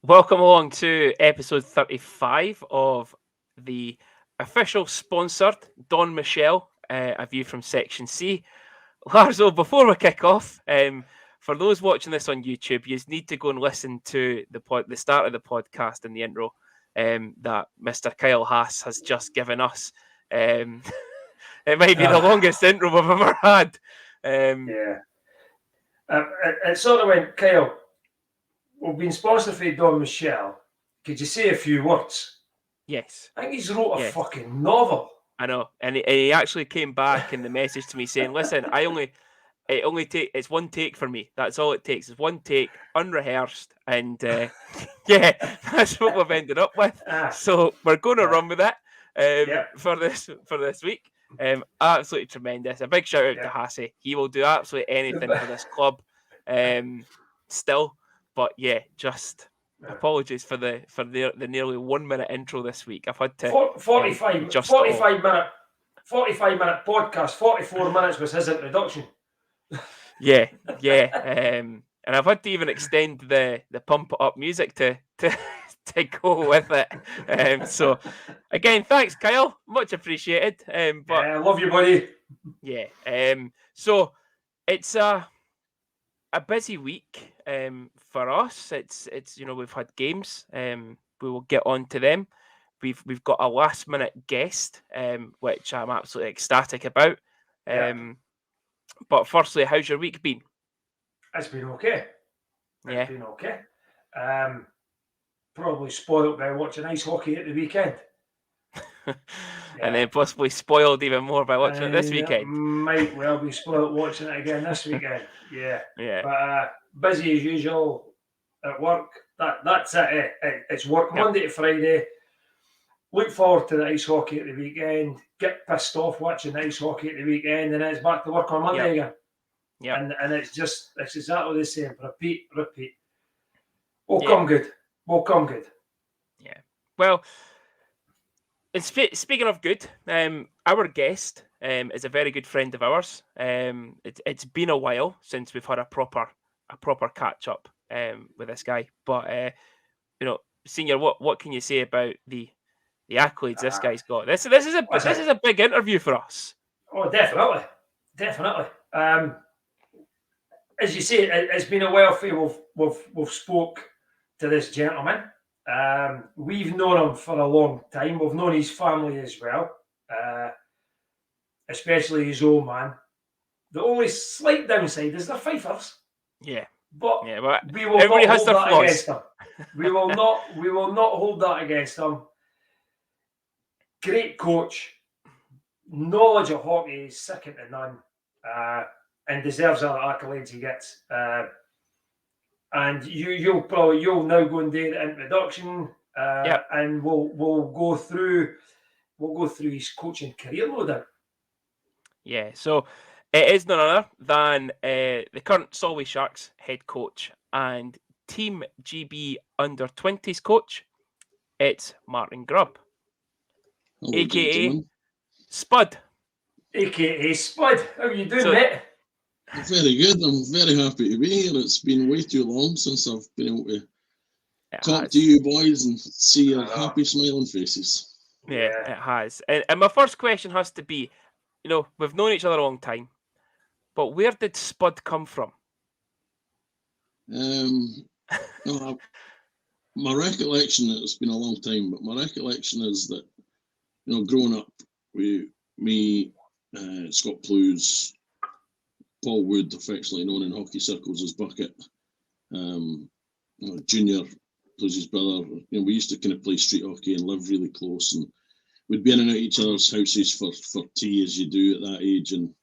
Welcome along to episode 35 of the official sponsored Don Michelle, A View from Section C. Larzo, before we kick off, for those watching this on YouTube, you need to go and listen to the start of the podcast and the intro that Mr. Kyle Haas has just given us. It might be the longest intro we've ever had. It sort of went, Kyle, we've been sponsored by Don Michelle. Could you say a few words? Yes. I think he's wrote a fucking novel. I know. And he actually came back in the message to me saying, listen, it's one take for me. That's all it takes. It's one take, unrehearsed. And that's what we've ended up with. So we're going to run with it for this week. Absolutely tremendous. A big shout out to Hassy. He will do absolutely anything for this club still. But just apologies for the nearly 1 minute intro this week. I've had to 45 minute podcast. 44 minutes was his introduction. And I've had to even extend the pump it up music to go with it. So again, thanks, Kyle. Much appreciated. But I love you, buddy. So it's a busy week for us. It's we've had games. We will get on to them. We've got a last minute guest, which I'm absolutely ecstatic about. But firstly, how's your week been? It's been okay. It's been okay. Probably spoiled by watching ice hockey at the weekend. And then possibly spoiled even more by watching it this weekend. Might well be spoiled watching it again this weekend. But busy as usual at work. That's it. It's work Monday to Friday. Look forward to the ice hockey at the weekend. Get pissed off watching the ice hockey at the weekend, and then it's back to work on Monday again. And it's exactly the same. Repeat. We'll come good. Yeah. Well, and speaking of good, our guest is a very good friend of ours. It's been a while since we've had a proper catch up with this guy. But Senior, what can you say about the accolades this guy's got? This is a big interview for us. Oh, definitely. As you say, it's been a while for we've spoke to this gentleman. We've known him for a long time. We've known his family as well, especially his old man. The only slight downside is they're fifers. But we will not hold that against him. We will not hold that against him. Great coach, knowledge of hockey is second to none, and deserves all the accolades he gets. And you'll now go and do the introduction, and we'll go through his coaching career, no doubt. So it is none other than the current Solway Sharks head coach and Team GB under-20s coach. It's Martin Grubb. Hello, aka gentlemen. Spud. AKA Spud. How are you doing, mate? Very good. I'm very happy to be here. It's been way too long since I've been able to talk to you boys and see your happy, smiling faces. It has. And my first question has to be, we've known each other a long time, but where did Spud come from? My recollection, it's been a long time, but my recollection is that, growing up, me, Scott Plews, Paul Wood, affectionately known in hockey circles as Bucket, Junior, Plews' brother, we used to kind of play street hockey and live really close, and we'd be in and out each other's houses for tea, as you do at that age, and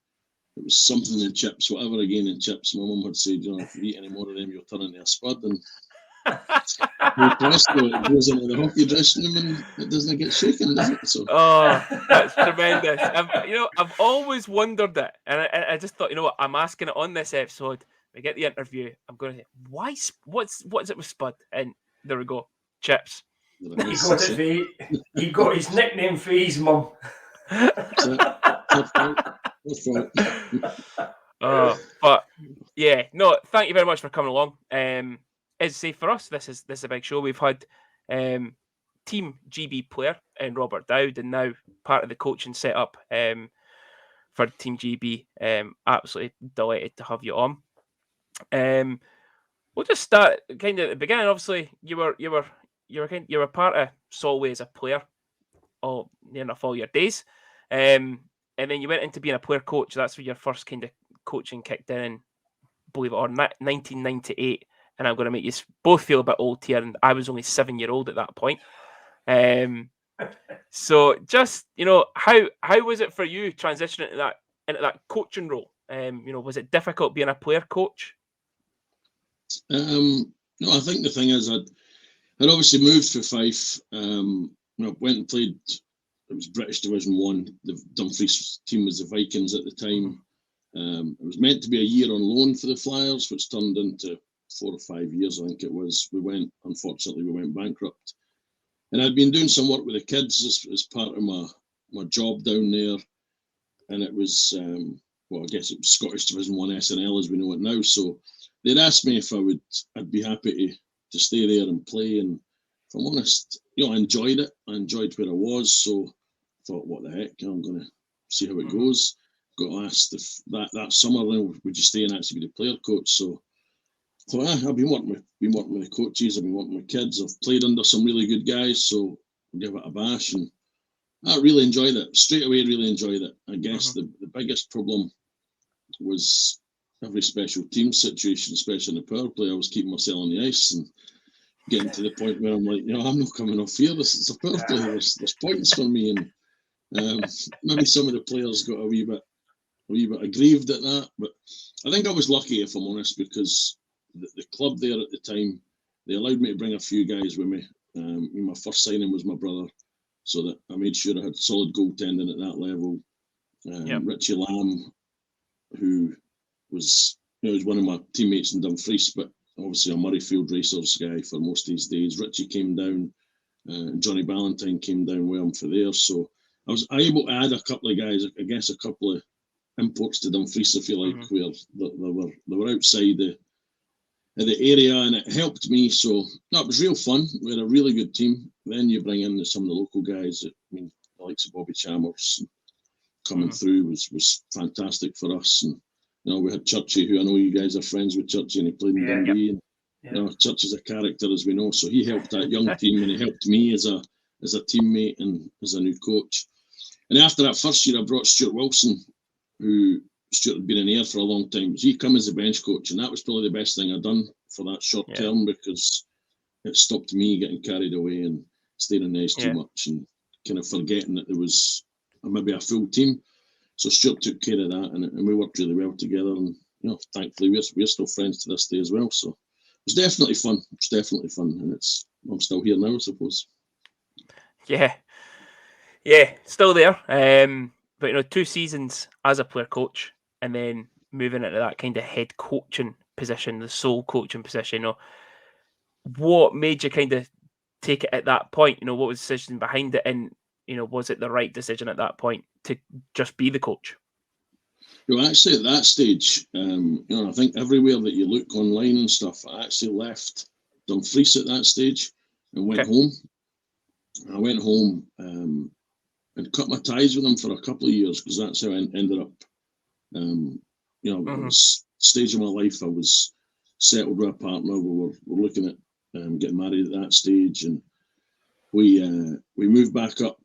it was something in chips, whatever again in chips. My mum had said, if you eat any more of them, you'll turn into a Spud, and it goes into the hockey dressing room and it doesn't get shaken, does it? So. Oh, that's tremendous. I've always wondered it, and I just thought, I'm asking it on this episode. We get the interview. I'm going to say, why? What's it with Spud? And there we go, chips. He got his nickname for his mum. That's right. But thank you very much for coming along. as say for us, this is a big show. We've had Team GB player and Robert Dowd, and now part of the coaching setup for Team GB. Absolutely delighted to have you on. We'll just start kind of at the beginning. Obviously, you were part of Solway as a player near enough all your days, and then you went into being a player coach. That's where your first kind of coaching kicked in. Believe it or not, 1998. And I'm going to make you both feel a bit old here. And I was only 7-year-old at that point. So just, how was it for you transitioning into that coaching role? Was it difficult being a player coach? No, I think the thing is I'd obviously moved for Fife. Went and played, it was British Division 1. The Dumfries team was the Vikings at the time. It was meant to be a year on loan for the Flyers, which turned into 4 or 5 years, I think it was. Unfortunately, we went bankrupt. And I'd been doing some work with the kids as part of my job down there. And it was, I guess it was Scottish Division 1 SNL as we know it now. So they'd asked me if I'd be happy to stay there and play. And if I'm honest, I enjoyed it. I enjoyed where I was. So I thought, what the heck, I'm going to see how it goes. Got asked if that summer, would you stay and actually be the player coach? So I thought, I've been working with the coaches, I've been working with kids, I've played under some really good guys, so I'll give it a bash. And I really enjoyed it. Straight away, really enjoyed it. I guess the biggest problem was every special team situation, especially in the power play. I was keeping myself on the ice and getting to the point where I'm like, I'm not coming off here. This is a power play. There's points for me. And maybe some of the players got a wee bit aggrieved at that, but I think I was lucky, if I'm honest, because the club there at the time, they allowed me to bring a few guys with me. My first signing was my brother, so that I made sure I had solid goaltending at that level. Richie Lamb, who was one of my teammates in Dumfries, but obviously a Murrayfield Racers guy for most of his days. Richie came down, Johnny Ballantyne came down with him for there, so I was able to add a couple of guys, I guess a couple of imports to Dumfries, if you like, where they were outside the area, and it helped me. So it was real fun. We had a really good team. Then you bring in some of the local guys. The likes of Bobby Chalmers coming through was fantastic for us. And we had Churchy, who I know you guys are friends with Churchy, and he played in Dundee. And Churchy's a character, as we know. So he helped that young team, and he helped me as a teammate and as a new coach. And after that first year, I brought Stuart Wilson, who Stuart had been in Ayr for a long time. So he came as a bench coach, and that was probably the best thing I'd done for that short term, because it stopped me getting carried away and staying on the ice too much and kind of forgetting that there was maybe a full team. So Stuart took care of that, and we worked really well together. And thankfully we're still friends to this day as well. So it was definitely fun. And I'm still here now, I suppose. Yeah, still there. But 2 seasons as a player coach, and then moving into that kind of head coaching position, the sole coaching position. What made you kind of take it at that point? What was the decision behind it, and was it the right decision at that point to just be the coach? Actually, at that stage, I think everywhere that you look online and stuff, I actually left Dumfries at that stage and went home. I went home and cut my ties with them for a couple of years, because that's how I ended up. I was stage of my life. I was settled with a partner. We were looking at getting married at that stage, and we moved back up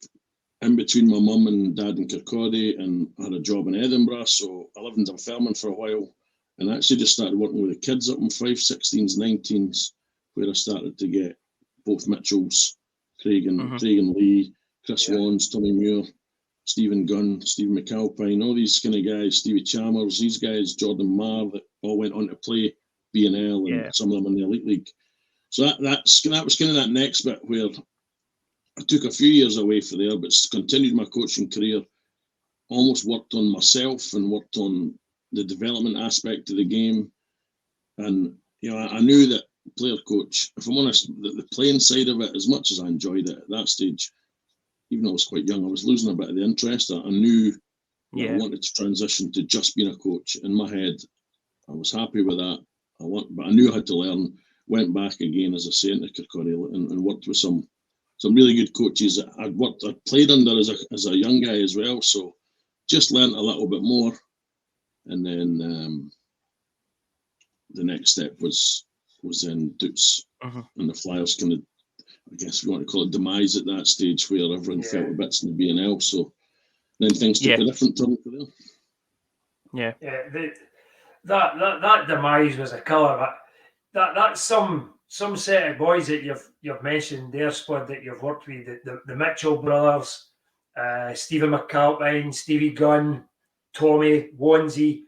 in between my mum and dad in Kirkcaldy, and had a job in Edinburgh. So I lived in Dunfermline for a while, and actually just started working with the kids up in Fife, 16s, 19s, where I started to get both Mitchells, Craig and Lee, Chris Wands, Tommy Muir, Stephen Gunn, Stephen McAlpine, all these kind of guys, Stevie Chalmers, these guys, Jordan Marr, that all went on to play B&L and some of them in the Elite League. So that was kind of that next bit where I took a few years away from there, but continued my coaching career, almost worked on myself and worked on the development aspect of the game. And, I knew that player coach, if I'm honest, the playing side of it, as much as I enjoyed it at that stage, even though I was quite young, I was losing a bit of the interest. I knew I wanted to transition to just being a coach. In my head, I was happy with that. But I knew I had to learn went back again, as I say, into Kirkcaldy and worked with some really good coaches that I'd played under as a young guy as well. So just learnt a little bit more, and then the next step was then Doots and the Flyers kind of, I guess we want to call it, demise at that stage, where everyone felt a bit in the B&L. So then things took a different turn for them. Yeah. That demise was a killer. But that's some set of boys that you've mentioned there, Spud, that you've worked with, the Mitchell brothers, Stephen McAlpine, Stevie Gunn, Tommy, Wandsy.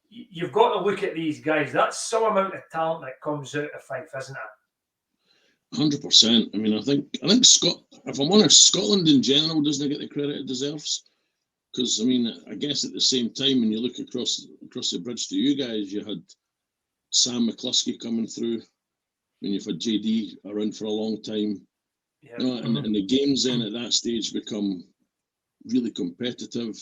You've got to look at these guys. That's some amount of talent that comes out of Fife, isn't it? 100%. I mean, I think if I'm honest, Scotland in general doesn't get the credit it deserves. Because, I mean, I guess at the same time, when you look across the bridge to you guys, you had Sam McCluskey coming through. I mean, you've had JD around for a long time. Yeah. You know, and the games then at that stage become really competitive.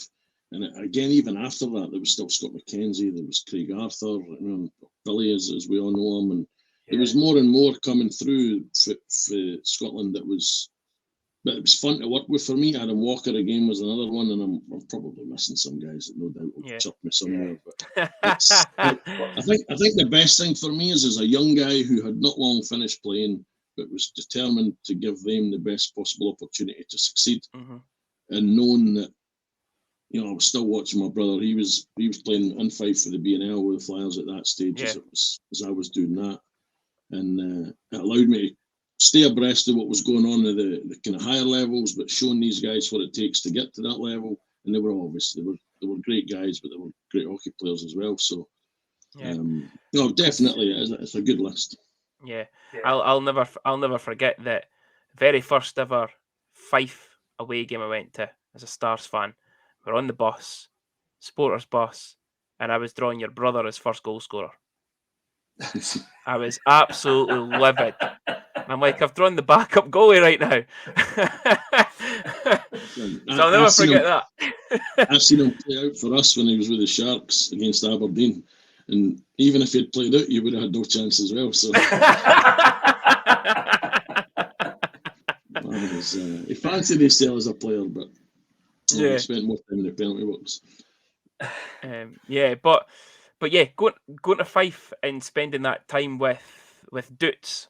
And again, even after that, there was still Scott McKenzie, there was Craig Arthur, Billy, as we all know him. And there was more and more coming through for Scotland that was... But it was fun to work with for me. Adam Walker again was another one, and I'm probably missing some guys that no doubt will chirp me somewhere. But I think the best thing for me is, as a young guy who had not long finished playing, but was determined to give them the best possible opportunity to succeed, and knowing that, I was still watching my brother. He was playing in Fife for the B&L with the Flyers at that stage, as I was doing that, and it allowed me to stay abreast of what was going on at the kind of higher levels, but showing these guys what it takes to get to that level. And they were obviously they were great guys, but they were great hockey players as well. So, definitely it's a good list. Yeah, I'll never forget that very first ever Fife away game I went to as a Stars fan. We're on the bus, supporters bus, and I was drawing your brother as first goal scorer. I was absolutely livid. I'm like, I've drawn the backup goalie right now. So I'll never forget that. I've seen him play out for us when he was with the Sharks against Aberdeen. And even if he'd played out, you would have had no chance as well. So he fancied himself as a player, but he spent more time in the penalty box. But yeah, going to Fife and spending that time with Doots.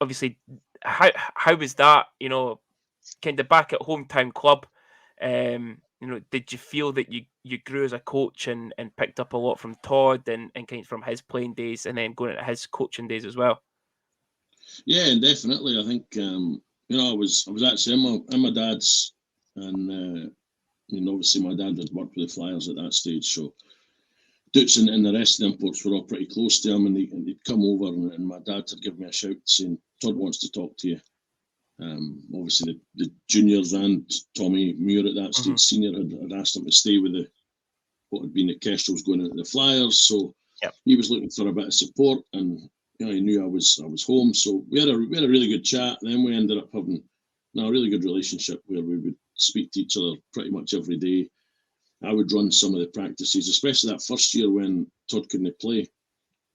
Obviously, how was that? Kind of back at hometown club. Did you feel that you grew as a coach and picked up a lot from Todd and kind of from his playing days, and then going into his coaching days as well? Yeah, definitely. I think I was actually in my dad's, and obviously my dad had worked with the Flyers at that stage, so Doots and the rest of the imports were all pretty close to him, and they'd come over, and my dad had given me a shout saying, Todd wants to talk to you. Obviously, the juniors and Tommy Muir at that stage, senior, had asked him to stay with what had been the Kestrels going into the Flyers, so he was looking for a bit of support, and he knew I was home, so we had a really good chat, and then we ended up having a really good relationship where we would speak to each other pretty much every day. I would run some of the practices, especially that first year when Todd couldn't play.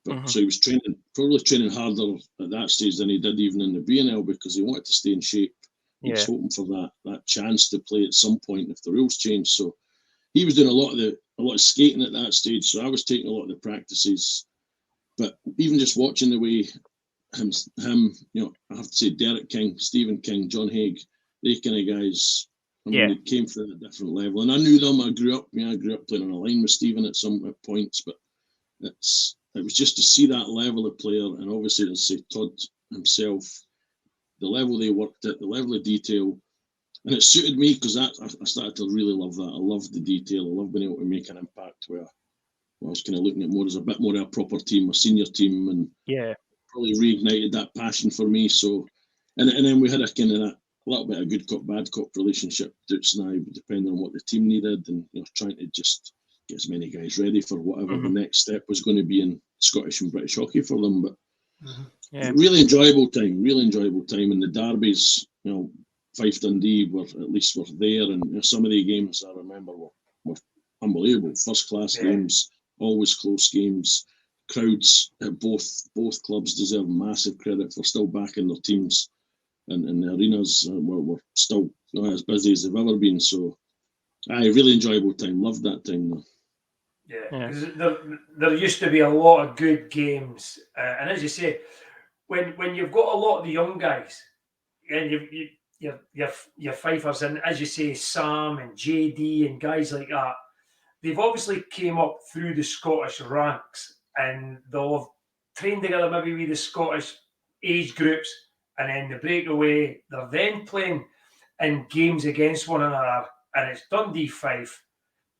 But so he was probably training harder at that stage than he did even in the B&L, because he wanted to stay in shape. He was hoping for that chance to play at some point if the rules changed. So he was doing a lot of skating at that stage. So I was taking a lot of the practices. But even just watching the way him, I have to say, Derek King, Stephen King, John Haig, they kind of guys. I mean, they came from a different level, and I knew them. I grew up playing on a line with Stephen at some points, but it was just to see that level of player, and obviously to say Todd himself, the level they worked at, the level of detail, and it suited me because I started to really love that. I loved the detail. I loved being able to make an impact where I was kind of looking at more as a bit more of a proper team, a senior team, and probably reignited that passion for me. So, and then we had a kind of that little bit of good cop, bad cop relationship, Doots and I, depending on what the team needed, and trying to just get as many guys ready for whatever the next step was going to be in Scottish and British hockey for them. But really enjoyable time, and the derbies, Fife Dundee were there, and some of the games I remember were unbelievable, first class games, always close games, crowds at both clubs deserve massive credit for still backing their teams, and the arenas were still as busy as they've ever been. So, really enjoyable time. Loved that time though. Yeah, because there used to be a lot of good games, and as you say, when you've got a lot of the young guys, and your Fifers, and as you say, Sam and JD and guys like that, they've obviously came up through the Scottish ranks, and they'll have trained together maybe with the Scottish age groups, and then they break away. They're then playing in games against one another, and it's Dundee Fife.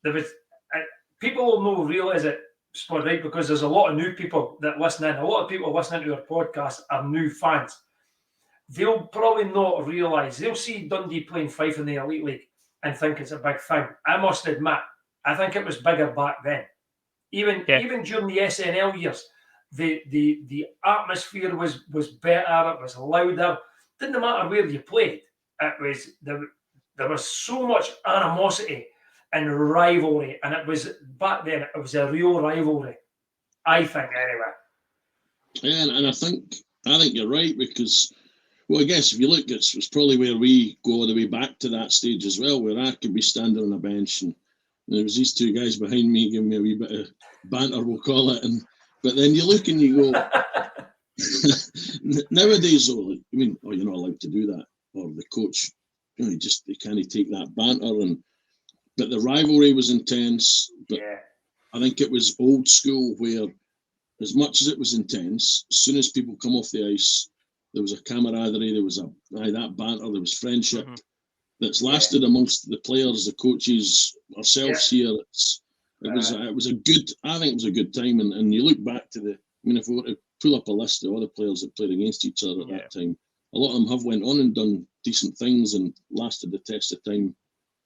There was people will not realise it, Spud, right? Because there's a lot of new people that listen in. A lot of people listening to our podcast are new fans. They'll probably not realise. They'll see Dundee playing Fife in the Elite League and think it's a big thing. I must admit, I think it was bigger back then. Even during the SNL years, the atmosphere was better. It was louder. Didn't matter where you played. It was there was so much animosity and rivalry, and it was back then. It was a real rivalry, I think. Anyway. Yeah, and I think you're right, because, well, I guess if you look, it's probably where we go all the way back to that stage as well, where I could be standing on a bench and there was these two guys behind me giving me a wee bit of banter, we'll call it, but then you look and you go, nowadays, though, you're not allowed to do that, or the coach, they can't take that banter, but the rivalry was intense. But I think it was old school, where as much as it was intense, as soon as people come off the ice, there was a camaraderie, there was that banter, there was friendship that's lasted amongst the players, the coaches, ourselves here. It was a good time, and you look back to if we were to pull up a list of all the players that played against each other at that time, a lot of them have went on and done decent things and lasted the test of time.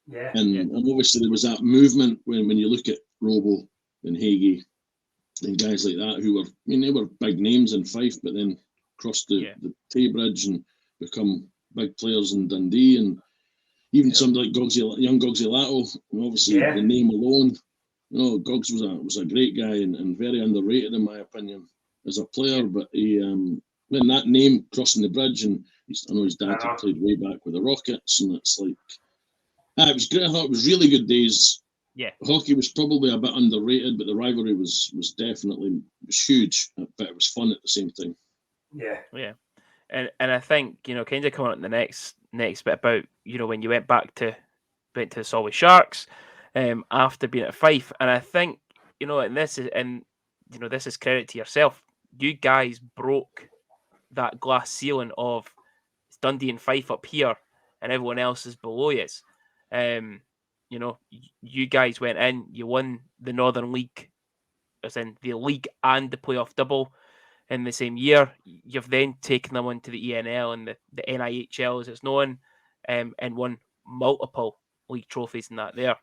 And obviously there was that movement when you look at Robo and Hagee and guys like that who were, they were big names in Fife, but then crossed the Tay Bridge and become big players in Dundee, and even somebody like young Gogsy Lato, obviously the name alone, Gogs was a great guy and very underrated in my opinion as a player, but he when that name crossing the bridge, and I know his dad had played way back with the Rockets, and it's like, it was great. I thought it was really good days. Yeah, hockey was probably a bit underrated, but the rivalry was definitely huge, but it was fun at the same time. Yeah, and I think kind of coming on the next bit about when you went to the Solway Sharks after being at Fife, and I think and this is credit to yourself. You guys broke that glass ceiling of Dundee and Fife up here, and everyone else is below you. You guys went in, you won the Northern League, as in the league and the playoff double in the same year. You've then taken them onto the ENL and the NIHL as it's known, and won multiple league trophies in that there.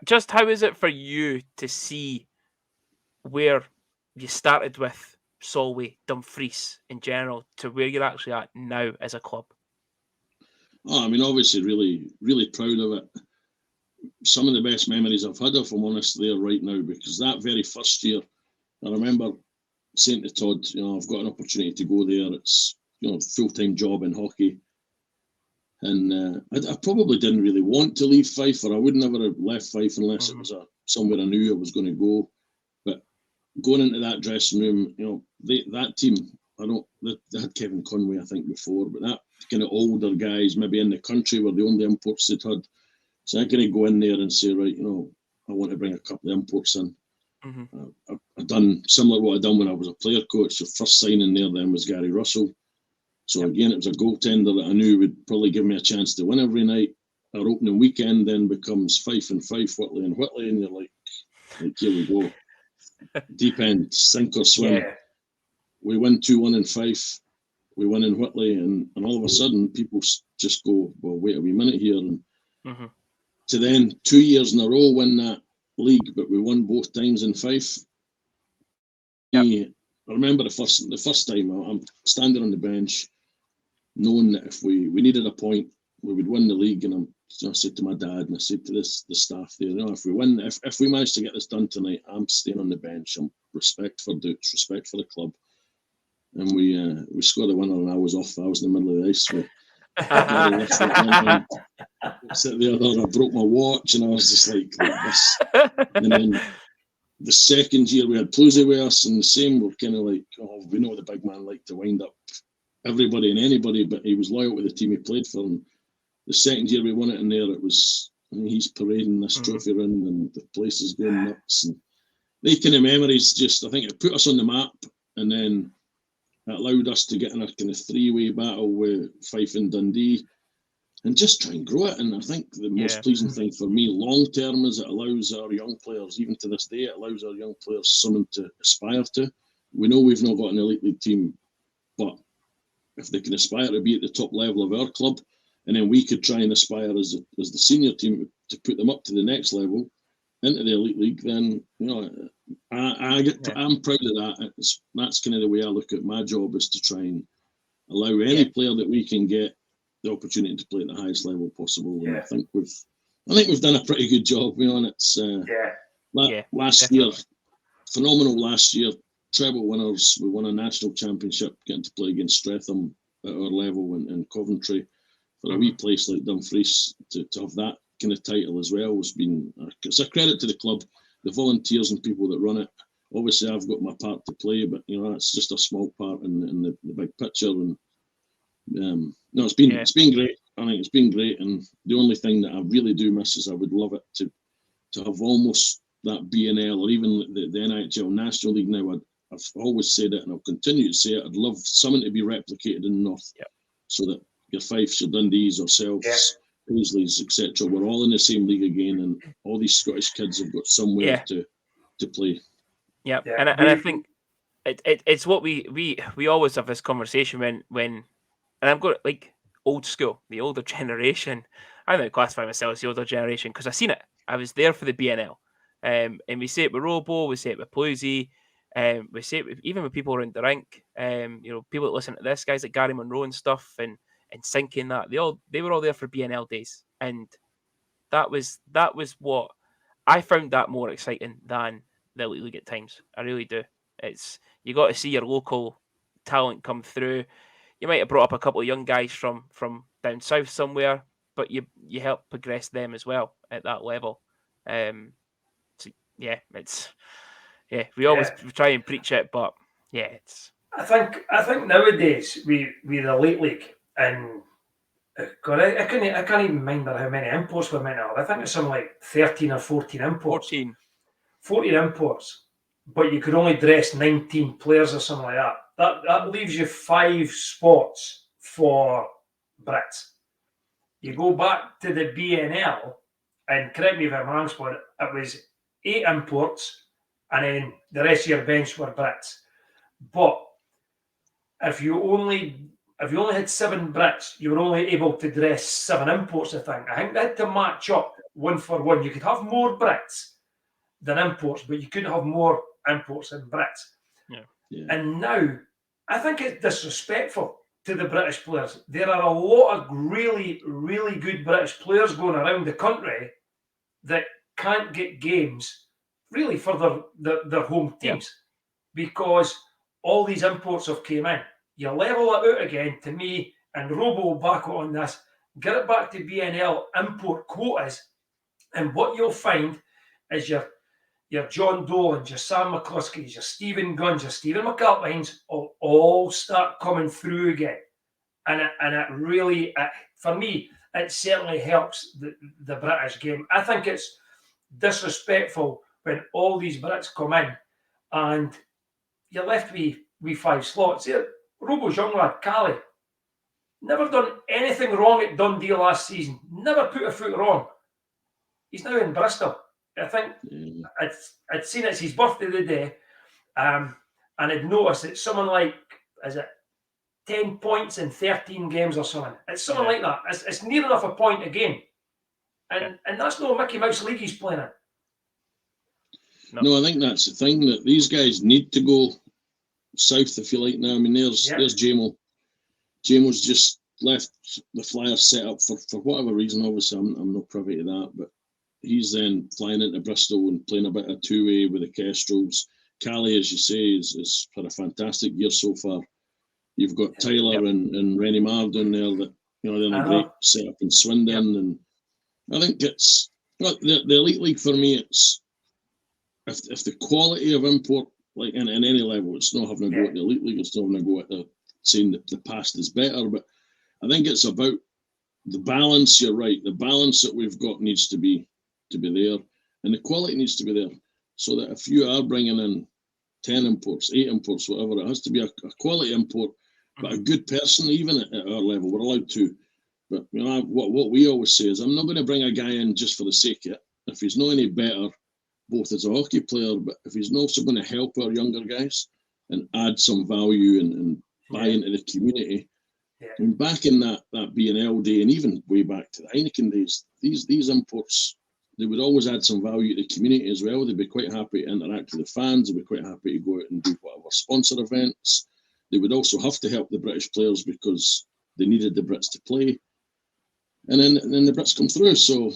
Just how is it for you to see where you started with Solway, Dumfries in general, to where you're actually at now as a club? Obviously really, really proud of it. Some of the best memories I've had, if I'm honest, there right now, because that very first year, I remember saying to Todd, I've got an opportunity to go there. It's, full-time job in hockey. And I probably didn't really want to leave Fife, or I would never have left Fife unless it was somewhere I knew I was going to go. But going into that dressing room, that team, they had Kevin Conway, I think, before, but that kind of older guys, maybe in the country, were the only imports they'd had. So I kind of go in there and say, right, I want to bring a couple of imports in. I've done similar to what I'd done when I was a player coach. The first signing there then was Gary Russell. So again, it was a goaltender that I knew would probably give me a chance to win every night. Our opening weekend then becomes Fife and Fife, Whitley and Whitley, and you're like here we go. Deep end, sink or swim. Yeah. We win 2-1 in Fife, we win in Whitley, and all of a sudden people just go, well, wait a wee minute here. And to then 2 years in a row win that league, but we won both times in Fife. I remember the first time I'm standing on the bench, knowing that if we needed a point, we would win the league, and I said to my dad, and I said to the staff there, if we win, if we manage to get this done tonight, I'm staying on the bench. I'm respect for Dukes, respect for the club. And we scored a winner, and I was off. I was in the middle of the ice with sit there, I broke my watch, and I was just like this. And then the second year we had Plusey with us, and the same. We're kind of like, we know the big man liked to wind up everybody and anybody, but he was loyal to the team he played for. And the second year we won it in there, it was, he's parading this trophy around, and the place is going nuts. And they kind of memories, just, I think it put us on the map, and then it allowed us to get in a kind of three-way battle with Fife and Dundee, and just try and grow it. And I think the most pleasing thing for me long-term is it allows our young players, even to this day, it allows our young players something to aspire to. We know we've not got an elite league team, but if they can aspire to be at the top level of our club, and then we could try and aspire as the senior team to put them up to the next level into the elite league, then I'm proud of that. That's kind of the way I look at my job, is to try and allow any player that we can get the opportunity to play at the highest level possible. And I think we've done a pretty good job. It's last year, phenomenal last year. Treble winners. We won a national championship, getting to play against Streatham at our level in Coventry. For a wee place like Dumfries to have that kind of title as well it's a credit to the club, the volunteers and people that run it. Obviously, I've got my part to play, but it's just a small part in the big picture. And it's been great. I think it's been great. And the only thing that I really do miss is I would love it to have almost that BNL or even the NHL National League now. I've always said it, and I'll continue to say it. I'd love something to be replicated in the North, so that your Fifes, your Dundees, ourselves, Paisleys, etc. We're all in the same league again, and all these Scottish kids have got somewhere to play. Yeah, and I think it's what we always have this conversation when and I've got like old school, the older generation. I don't classify myself as the older generation because I've seen it. I was there for the BNL, and we say it with Robo, we say it with Plusey. We say it even with people around the rink. People that listen to this, guys like Gary Monroe and stuff, and Sinking that they were all there for BNL days, and that was what I found that more exciting than the Elite League at times. I really do. It's you got to see your local talent come through. You might have brought up a couple of young guys from down south somewhere, but you help progress them as well at that level. We always try and preach it, but it's. I think nowadays we the Elite League, and God, I can't even remember how many imports we meant to have. I think it's something like 13 or 14 imports. 14 imports, but you could only dress 19 players or something like that. That leaves you 5 spots for Brits. You go back to the BNL, and correct me if I'm wrong, Spud, it was 8 imports, and then the rest of your bench were Brits. But if you only had 7 Brits, you were only able to dress 7 imports, I think they had to match up 1 for 1. You could have more Brits than imports, but you couldn't have more imports than Brits. Yeah. And now, I think it's disrespectful to the British players. There are a lot of really, really good British players going around the country that can't get games really for their home teams because all these imports have came in. You level it out again, to me, and Robo will back on this, get it back to BNL import quotas, and what you'll find is your John Dolans, your Sam McCluskeys, your Stephen Guns, your Stephen McAlpines will all start coming through again. And it really, for me, it certainly helps the British game. I think it's disrespectful when all these Brits come in and you're left with 5 slots. Here, Robo's young lad, Cali, never done anything wrong at Dundee last season. Never put a foot wrong. He's now in Bristol. I think I'd seen it's his birthday today, and I'd noticed that someone like, is it 10 points in 13 games or something? It's something like that. It's near enough a point a game. And that's no Mickey Mouse League he's playing in. No, I think that's the thing, that these guys need to go south, if you like, now. I mean, there's Jamo. Jamo's just left the Flyers set up for whatever reason. Obviously, I'm not privy to that, but he's then flying into Bristol and playing a bit of two-way with the Kestrels. Callie, as you say, is had a fantastic year so far. You've got Tyler and Rennie Marr down there that, they're in a great setup in Swindon. And I think it's, the Elite League for me, it's, if the quality of import, like in any level, it's not having a go at the Elite League, it's not having a go at saying that the past is better, but I think it's about the balance. You're right, the balance that we've got needs to be there, and the quality needs to be there, so that if you are bringing in 10 imports, 8 imports, whatever, it has to be a quality import, but a good person. Even at our level, we're allowed to. But what we always say is, I'm not going to bring a guy in just for the sake of it. If he's not any better, both as a hockey player, but if he's also going to help our younger guys and add some value and buy into the community. I mean, back in that B&L day, and even way back to the Heineken days, these imports, they would always add some value to the community as well. They'd be quite happy to interact with the fans. They'd be quite happy to go out and do whatever sponsor events. They would also have to help the British players because they needed the Brits to play. And then the Brits come through. So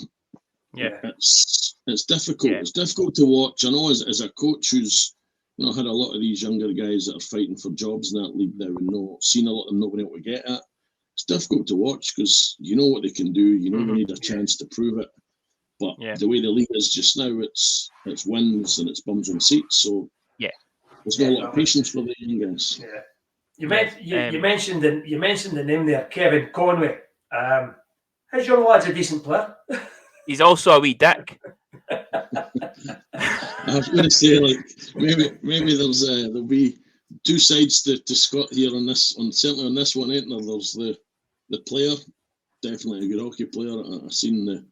it's difficult. It's difficult to watch. I know as a coach who's had a lot of these younger guys that are fighting for jobs in that league now and seen a lot of them not being able to get at. It's difficult to watch because you know what they can do. They need a chance to prove it. But the way the league is just now, it's wins and it's bums on seats. So there's not a lot of patience for the young guys. Yeah. You mentioned the name there, Kevin Conway. His young lad's a decent player. He's also a wee dick. I was going to say, maybe there'll be two sides to Scott here certainly on this one, ain't there? There's the player, definitely a good hockey player. I've seen the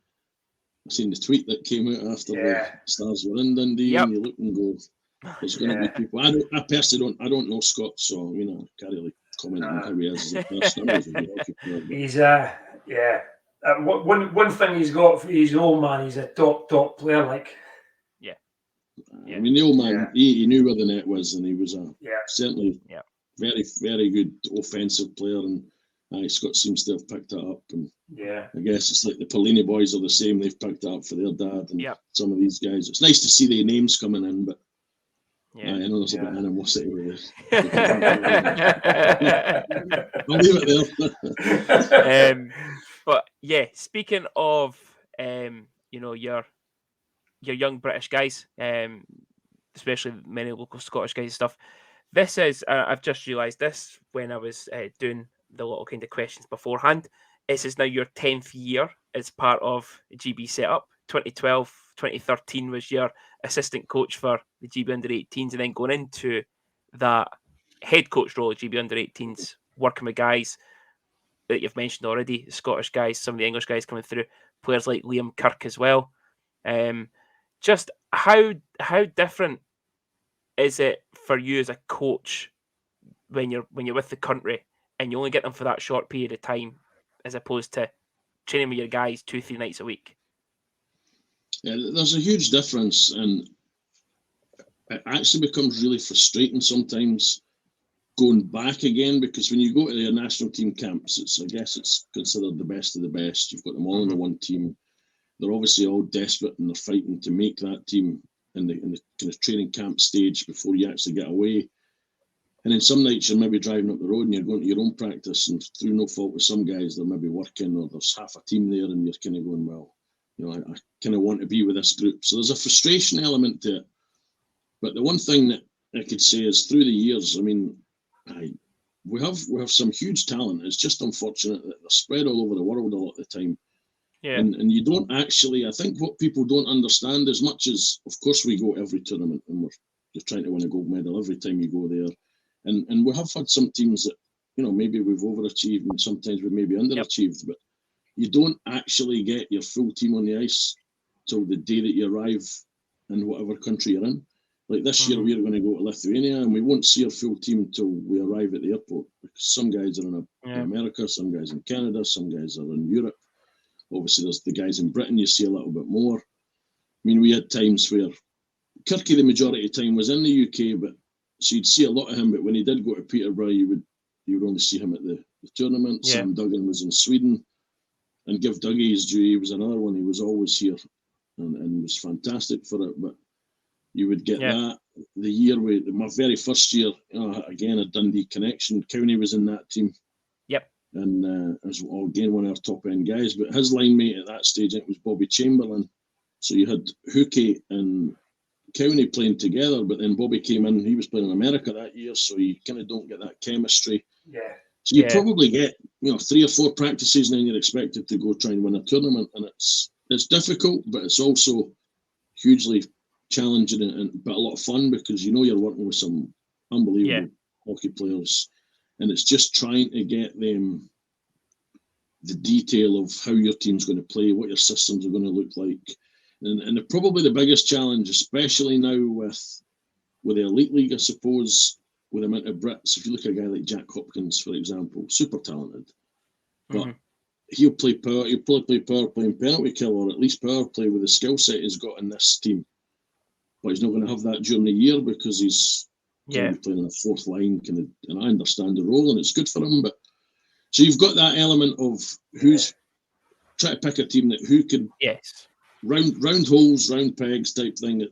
tweet that came out after the Stars were in Dundee, and you look and go, there's going to be people. I personally don't know Scott, so can't really comment on how he is as a person. He's a good hockey player. He's one thing he's got for his old man, he's a top player. I mean, the old man, he knew where the net was, and he was certainly very, very good offensive player. And Scott seems to have picked it up. And I guess it's like the Pelini boys are the same. They've picked it up for their dad and some of these guys. It's nice to see the names coming in, but I know there's a bit of animosity with it. I'll leave it there. But speaking of your young British guys, especially many local Scottish guys and stuff. This is, I've just realised this when I was doing the little kind of questions beforehand. This is now your 10th year as part of the GB setup. 2012, 2013 was your assistant coach for the GB Under-18s, and then going into that head coach role at GB Under-18s, working with guys that you've mentioned already, the Scottish guys, some of the English guys coming through, players like Liam Kirk as well. Just how different is it for you as a coach when you're with the country and you only get them for that short period of time, as opposed to training with your guys 2-3 nights a week? Yeah, there's a huge difference, and it actually becomes really frustrating sometimes going back again, because when you go to their national team camps, I guess it's considered the best of the best. You've got them all in the one team. They're obviously all desperate and they're fighting to make that team in the kind of training camp stage before you actually get away. And then some nights you're maybe driving up the road and you're going to your own practice, and through no fault with some guys, they're maybe working, or there's half a team there, and you're kind of going, well, I kind of want to be with this group. So there's a frustration element to it. But the one thing that I could say is, through the years, I mean, we have some huge talent. It's just unfortunate that they're spread all over the world a lot of the time. Yeah. And you don't actually, I think what people don't understand, as much as, of course, we go every tournament and you're trying to win a gold medal every time you go there. And we have had some teams that, maybe we've overachieved and sometimes we've maybe underachieved, but you don't actually get your full team on the ice till the day that you arrive in whatever country you're in. Like this year, we're going to go to Lithuania, and we won't see our full team until we arrive at the airport, because some guys are in America, some guys in Canada, some guys are in Europe. Obviously, there's the guys in Britain you see a little bit more. I mean, we had times where Kirky, the majority of the time, was in the UK, but so you'd see a lot of him. But when he did go to Peterborough, you you would only see him at the tournament. Sam Duggan was in Sweden. And give Dougie his due, he was another one. He was always here and was fantastic for it. But you would get that. The year, my very first year, again, a Dundee connection. Cowney was in that team. Yep. And as well, again, one of our top end guys. But his line mate at that stage, it was Bobby Chamberlain. So you had Hookie and Cowney playing together, but then Bobby came in. He was playing in America that year, so you kind of don't get that chemistry. Yeah. So you probably get 3 or 4 practices, and then you're expected to go try and win a tournament, and it's difficult, but it's also hugely challenging and but a lot of fun, because you're working with some unbelievable hockey players, and it's just trying to get them the detail of how your team's going to play, what your systems are going to look like, and probably the biggest challenge, especially now with the Elite League, I suppose, with the amount of Brits. If you look at a guy like Jack Hopkins, for example, super talented, but he'll play power. He'll probably play power play and penalty kill, or at least power play with the skill set he's got in this team. But he's not going to have that during the year because he's going to be playing on a fourth line. And I understand the role, and it's good for him. But so you've got that element of who's trying to pick a team that who can round holes, round pegs type thing.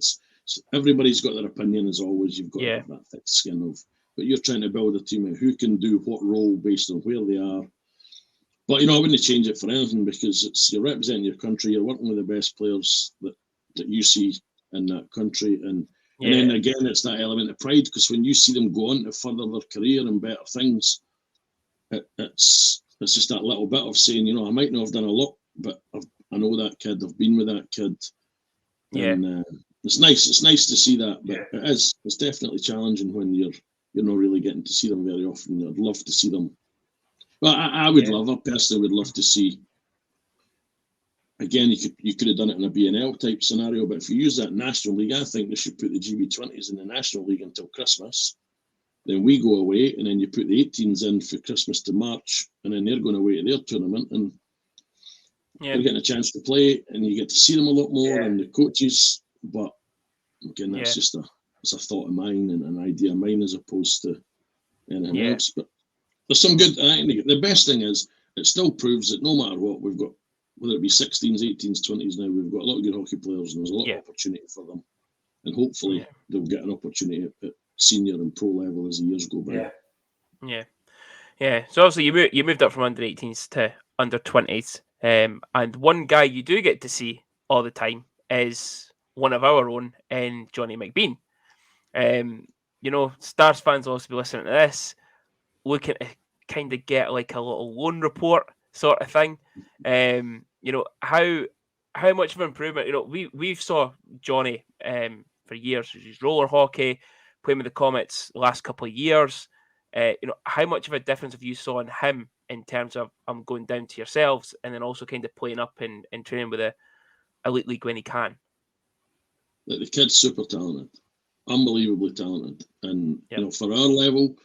Everybody's got their opinion, as always. You've got to have that thick skin of, but you're trying to build a team of who can do what role based on where they are. But I wouldn't change it for anything, because you're representing your country. You're working with the best players that you see in that country, and then again, it's that element of pride, because when you see them go on to further their career and better things, it's just that little bit of saying, I might not have done a lot, but I know that kid. I've been with that kid. And, it's nice. It's nice to see that, but it's definitely challenging when you're not really getting to see them very often. I'd love to see them. Well, I personally would love to see. Again, you could have done it in a BNL type scenario, but if you use that National League, I think they should put the GB20s in the National League until Christmas. Then we go away, and then you put the 18s in for Christmas to March, and then they're going away to their tournament, and they're getting a chance to play, and you get to see them a lot more, and the coaches. But again, that's just it's a thought of mine and an idea of mine, as opposed to anything else. But there's some good. The best thing is, it still proves that no matter what, we've got, whether it be 16s, 18s, 20s now, we've got a lot of good hockey players, and there's a lot of opportunity for them. And hopefully they'll get an opportunity at senior and pro level as the years go by. Yeah. So obviously you moved up from under 18s to under 20s, and one guy you do get to see all the time is one of our own, and Johnny McBean. Stars fans will also be listening to this, looking to kind of get like a little loan report sort of thing. How much of an improvement? We've saw Johnny for years. He's roller hockey, playing with the Comets the last couple of years. How much of a difference have you saw in him in terms of going down to yourselves, and then also kind of playing up and training with the Elite League when he can? The kid's super talented, unbelievably talented, and for our level,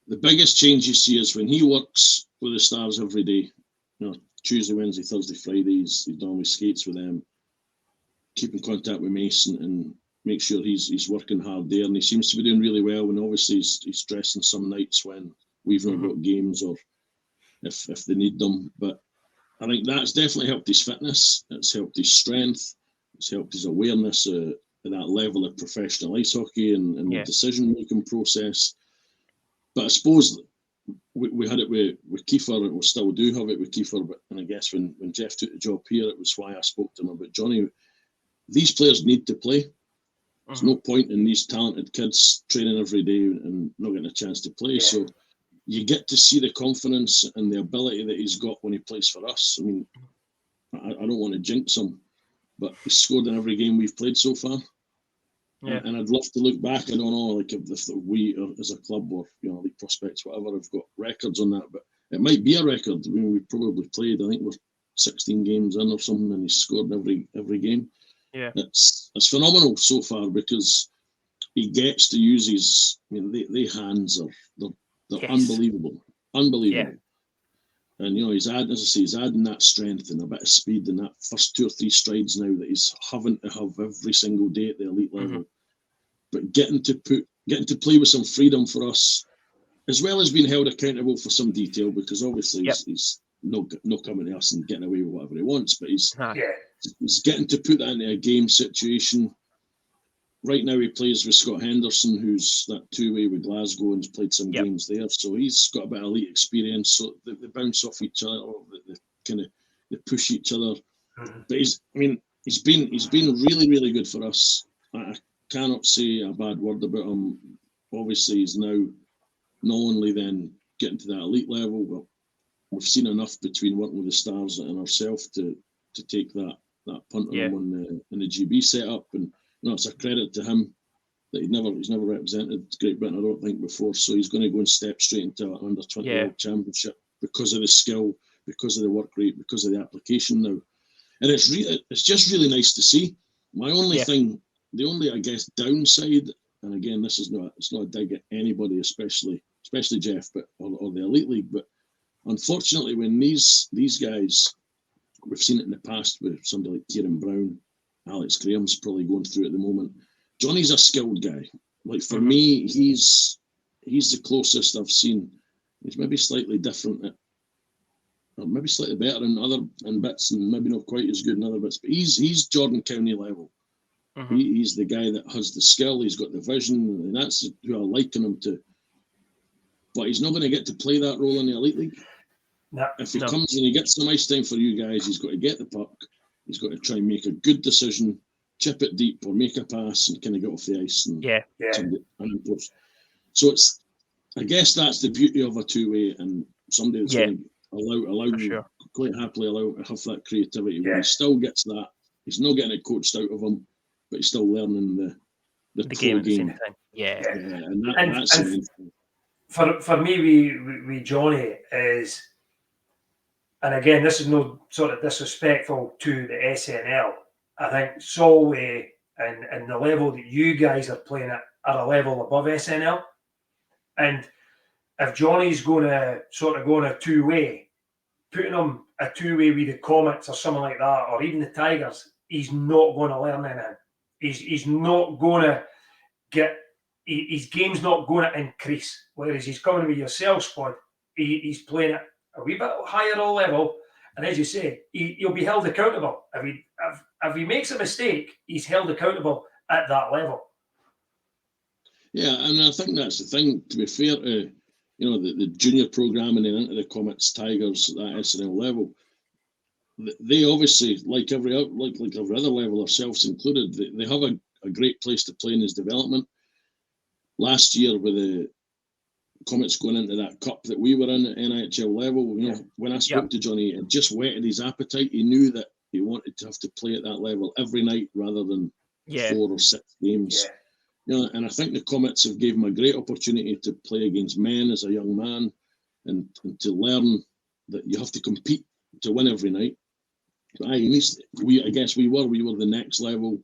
the biggest change you see is when he works with the Stars every day. Tuesday, Wednesday, Thursday, Fridays, he normally skates with them, keep in contact with Mason, and make sure he's working hard there. And he seems to be doing really well. And obviously, he's dressing some nights when we've not got games, or if they need them. But I think that's definitely helped his fitness. It's helped his strength. It's helped his awareness at that level of professional ice hockey and the decision-making process. But I suppose we had it with Kiefer, we still do have it with Kiefer, and I guess when Jeff took the job here, it was why I spoke to him about Johnny. These players need to play. There's no point in these talented kids training every day and not getting a chance to play. So you get to see the confidence and the ability that he's got when he plays for us. I mean, I don't want to jinx him, but he's scored in every game we've played so far. And I'd love to look back. I don't know, like if we as a club or Elite Prospects, whatever, have got records on that, but it might be a record. I mean, we probably played, I think we're 16 games in or something, and he's scored in every game. Yeah, it's phenomenal so far, because he gets to use his. I mean, the hands they're unbelievable. Yeah. And he's adding that strength and a bit of speed in that first 2 or 3 strides now that he's having to have every single day at the elite level. But getting to play with some freedom for us as well as being held accountable for some detail, because obviously he's not coming to us and getting away with whatever he wants, but he's getting to put that into a game situation. Right now he plays with Scott Henderson, who's that two-way with Glasgow and has played some games there. So he's got a bit of elite experience. So they bounce off each other, they push each other. But he's been really, really good for us. I cannot say a bad word about him. Obviously, he's now not only then getting to that elite level, but we've seen enough between working with the Stars and ourselves to take that punt on him in the GB setup. And it's a credit to him that he's never represented Great Britain, I don't think, before. So he's going to go and step straight into an under-20 World Championship because of the skill, because of the work rate, because of the application now. And it's just really nice to see. My only thing, the only, I guess, downside, and again, it's not a dig at anybody, especially Jeff, but or the Elite League, but unfortunately, when these guys, we've seen it in the past with somebody like Kieran Brown, Alex Graham's probably going through it at the moment. Johnny's a skilled guy. Like for me, he's the closest I've seen. He's maybe slightly different, or maybe slightly better in bits, and maybe not quite as good in other bits. But he's Jordan County level. He's the guy that has the skill. He's got the vision, and that's who I liken him to. But he's not going to get to play that role in the Elite League. If he comes and he gets some ice time for you guys, he's got to get the puck. He's got to try and make a good decision, chip it deep, or make a pass and kind of get off the ice. So I guess that's the beauty of a two-way, and somebody that's going to quite happily allow to have that creativity. But he still gets that. He's not getting it coached out of him, but he's still learning the game at the same time. And that's the main thing. For me, we Johnny is, and again, this is no sort of disrespectful to the SNL. I think Solway and the level that you guys are playing at are a level above SNL. And if Johnny's going to sort of go on a two-way, putting him a two-way with the Comets or something like that, or even the Tigers, he's not going to learn anything. He's not going to get... His game's not going to increase. Whereas he's coming with yourself, Spud, he's playing at a wee bit higher level, and as you say, he'll be held accountable. If he makes a mistake, he's held accountable at that level. Yeah, and I think that's the thing. To be fair to the junior programme and then into the Comets, Tigers, that SNL level, they obviously, like every other level, ourselves included, they have a great place to play in his development. Last year, with the Comets going into that cup that we were in at NHL level, when I spoke to Johnny, it just whetted his appetite. He knew that he wanted to have to play at that level every night rather than 4 or 6 games. And I think the Comets have given him a great opportunity to play against men as a young man and to learn that you have to compete to win every night. But I guess we were the next level.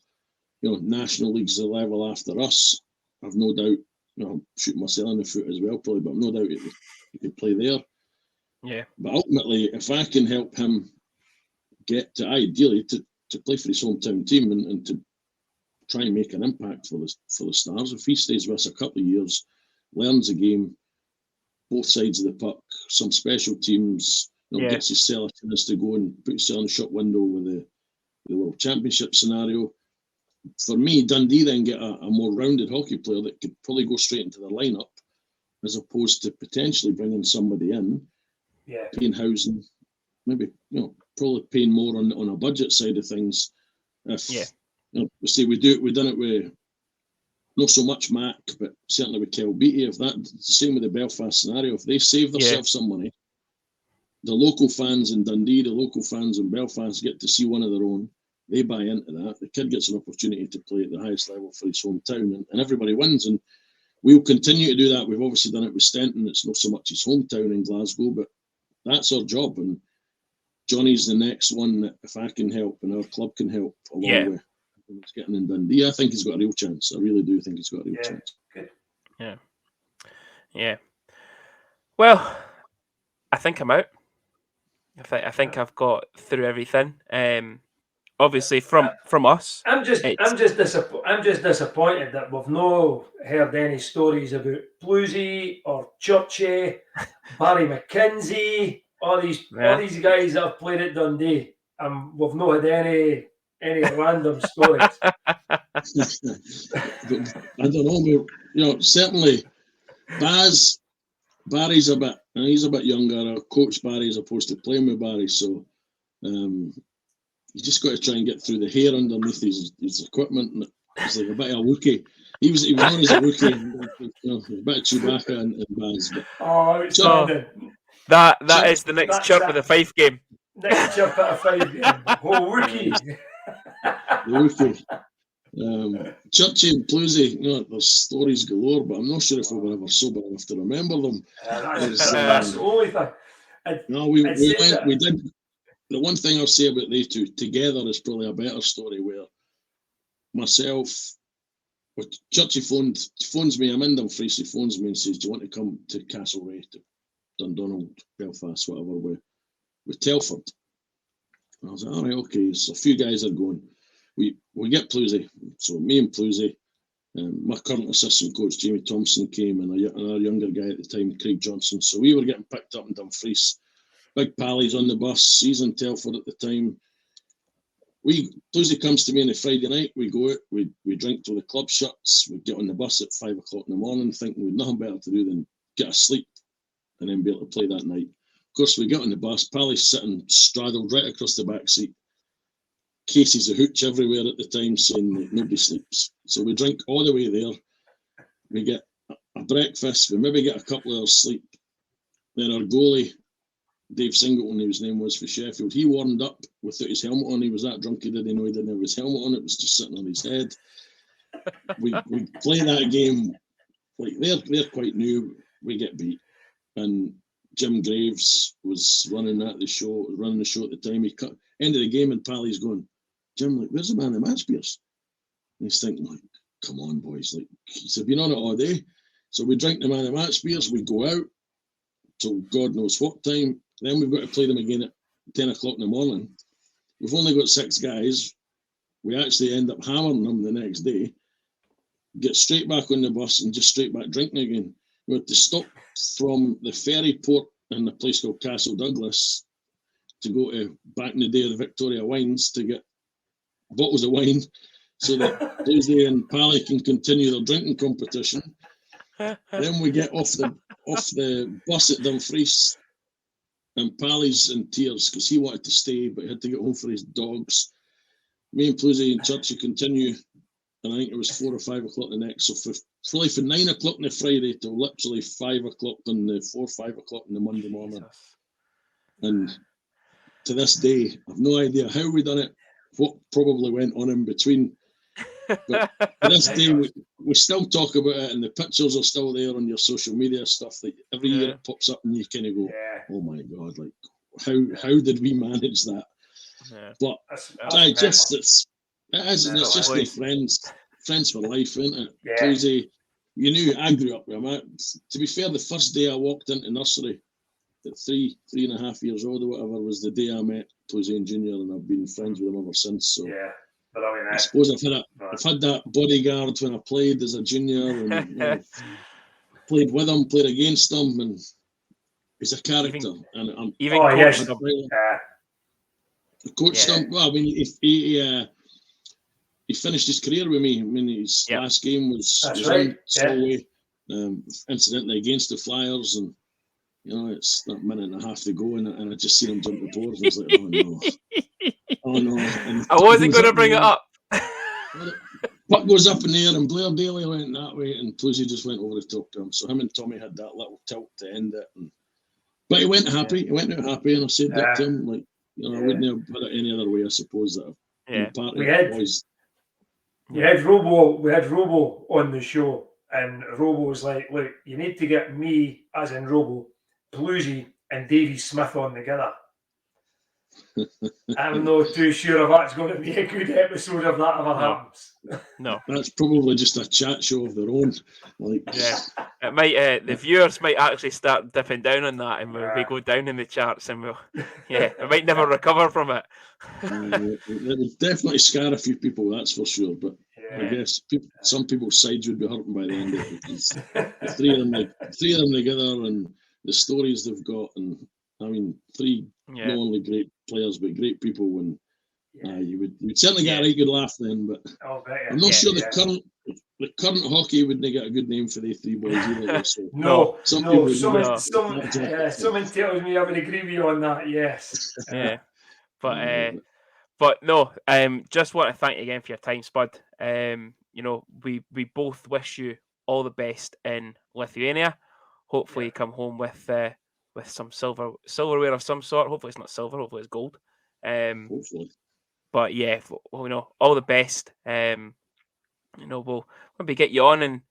National League's the level after us. I've no doubt, I'm shooting myself in the foot as well, probably, but I've no doubt he could play there. Yeah. But ultimately, if I can help him get to, ideally, to play for his hometown team and to try and make an impact for the Stars, if he stays with us a couple of years, learns the game, both sides of the puck, some special teams, gets his cellar chance to go and put himself in the shop window with the World Championship scenario. For me, Dundee then get a more rounded hockey player that could probably go straight into the lineup, as opposed to potentially bringing somebody in, paying housing, maybe probably paying more on a budget side of things. If we say we've done it with not so much Mac, but certainly with Kel Beattie. If that's the same with the Belfast scenario, if they save themselves some money, the local fans in Dundee, the local fans in Belfast get to see one of their own. They buy into that. The kid gets an opportunity to play at the highest level for his hometown, and everybody wins. And we'll continue to do that. We've obviously done it with Stenton. It's not so much his hometown in Glasgow, but that's our job. And Johnny's the next one that, if I can help and our club can help along with getting in Dundee, I think he's got a real chance. I really do think he's got a real chance. Good. Yeah. Well, I think I'm out. I think I've got through everything. obviously from us. I'm just disappointed that we've no heard any stories about Bluesy or Churchy, Barry McKenzie, all these guys that have played at Dundee. We've not had any random stories. I don't know. Certainly Barry's he's a bit younger. I coach Barry as opposed to playing with Barry, so you just got to try and get through the hair underneath his equipment. And he's like a bit of a Wookiee. He was on as a Wookiee, a bit of Chewbacca and Baz. That is the next chirp of the Fife game. Next chirp at a Fife game. Wookiee. The Wookiee. Churchy and Bluesy, there's stories galore, but I'm not sure if we were ever sober enough to remember them. That's the only thing. We did. The one thing I'll say about they two together is probably a better story, where Churchy phones me, I'm in Dumfries, he phones me and says, do you want to come to Castlereagh, to Dundonald, Belfast, whatever, with Telford? And I was like, all right, okay, so a few guys are going. We get Bluesy, so me and Bluesy, my current assistant coach Jamie Thompson came, and another younger guy at the time, Craig Johnson. So we were getting picked up in Dumfries. Big Pally's on the bus. He's in Telford at the time. Bluesy comes to me on a Friday night. We go out. We drink till the club shuts. We get on the bus at 5 o'clock in the morning, thinking we'd nothing better to do than get a sleep and then be able to play that night. Of course, we get on the bus. Pally's sitting straddled right across the back seat. Cases of hooch everywhere at the time, saying that nobody sleeps. So we drink all the way there. We get a breakfast. We maybe get a couple of hours sleep. Then our goalie, Dave Singleton, whose name was for Sheffield, he warmed up without his helmet on. He was that drunk he didn't know he didn't have his helmet on. It was just sitting on his head. We play that game. Like they're quite new. We get beat. And Jim Graves was running the show at the time. He cut end of the game and Pally's going, Jim, like, where's the man of the match beers? And he's thinking, like, come on, boys. Like, he said, been on it all day. So we drink the man of the match beers, we go out till God knows what time. Then we've got to play them again at 10 o'clock in the morning. We've only got 6 guys. We actually end up hammering them the next day, get straight back on the bus and just straight back drinking again. We had to stop from the ferry port in a place called Castle Douglas to go to, back in the day of the Victoria Wines, to get bottles of wine so that Tuesday and Pally can continue their drinking competition. Then we get off the bus at Dumfries, and Pally's in tears because he wanted to stay but he had to get home for his dogs. Me and Bluesy and Churchy continue, and I think it was 4 or 5 o'clock the next. So probably from 9 o'clock on the Friday till literally 5 o'clock on the 4 or 5 o'clock in the Monday morning. And to this day, I've no idea how we done it, what probably went on in between. But to this day, we still talk about it, and the pictures are still there on your social media stuff. That every year it pops up, and you kind of go, "Oh my god! Like, how did we manage that?" Yeah. But it's just the friends for life, isn't it? Yeah. Bluesy, you knew I grew up with him. To be fair, the first day I walked into nursery at 3.5 years old or whatever was the day I met Bluesy and Junior, and I've been friends with him ever since. So yeah. I suppose I've had that bodyguard when I played as a junior, and played with him, played against him, and he's a character. And I coached him. Well, I mean, he finished his career with me. I mean, his last game was in Solway, incidentally against the Flyers, and it's that minute and a half to go, and I just seen him jump the board, and I was like, oh no. Oh no! And I wasn't going to bring it up. Puck goes up in the air, and Blair Daly went that way, and Bluesy just went over the top to him. So him and Tommy had that little tilt to end it. But he went happy. He went out happy, and I said that to him, like, I wouldn't have put it any other way. I suppose that. We had Robo on the show, and Robo was like, "Look, you need to get me, as in Robo, Bluesy, and Davy Smith on together." I'm not too sure if that's going to be a good episode if that ever happens. No. That's probably just a chat show of their own. Yeah. It might. The viewers might actually start dipping down on that, and we go down in the charts, and we might never recover from it. It would definitely scare a few people, that's for sure. But I guess some people's sides would be hurting by the end of it, because the three of them together, and the stories they've got, and I mean, three not only great players but great people, and you would certainly get a right good laugh then. But I'm not sure the current hockey wouldn't get a good name for the three boys either. So someone tells me I would agree with you on that. Yes. But no. Just want to thank you again for your time, Spud. We both wish you all the best in Lithuania. Hopefully, you come home with some silverware of some sort. Hopefully, it's not silver. Hopefully, it's gold. Hopefully. But yeah, all the best. We'll maybe get you on, and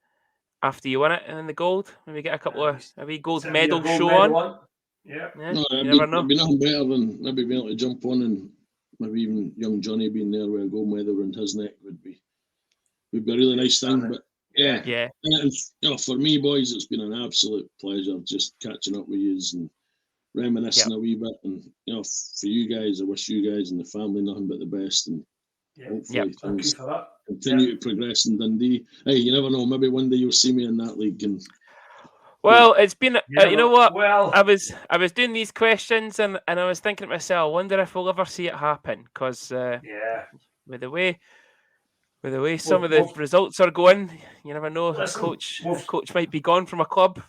after you win it and the gold, maybe get a couple of gold medal show on. Yeah. No, it'd be nothing better than maybe being able to jump on, and maybe even young Johnny being there with a gold medal around his neck would be a really nice thing. But yeah. And for me, boys, it's been an absolute pleasure just catching up with you and reminiscing a wee bit. And for you guys, I wish you guys and the family nothing but the best, and hopefully things continue to progress in Dundee. Hey, you never know, maybe one day you'll see me in that league. And well, it's been you know what? Well, I was doing these questions, and I was thinking to myself, I wonder if we'll ever see it happen, because with the way some of the results are going, you never know. Listen, coach might be gone from a club.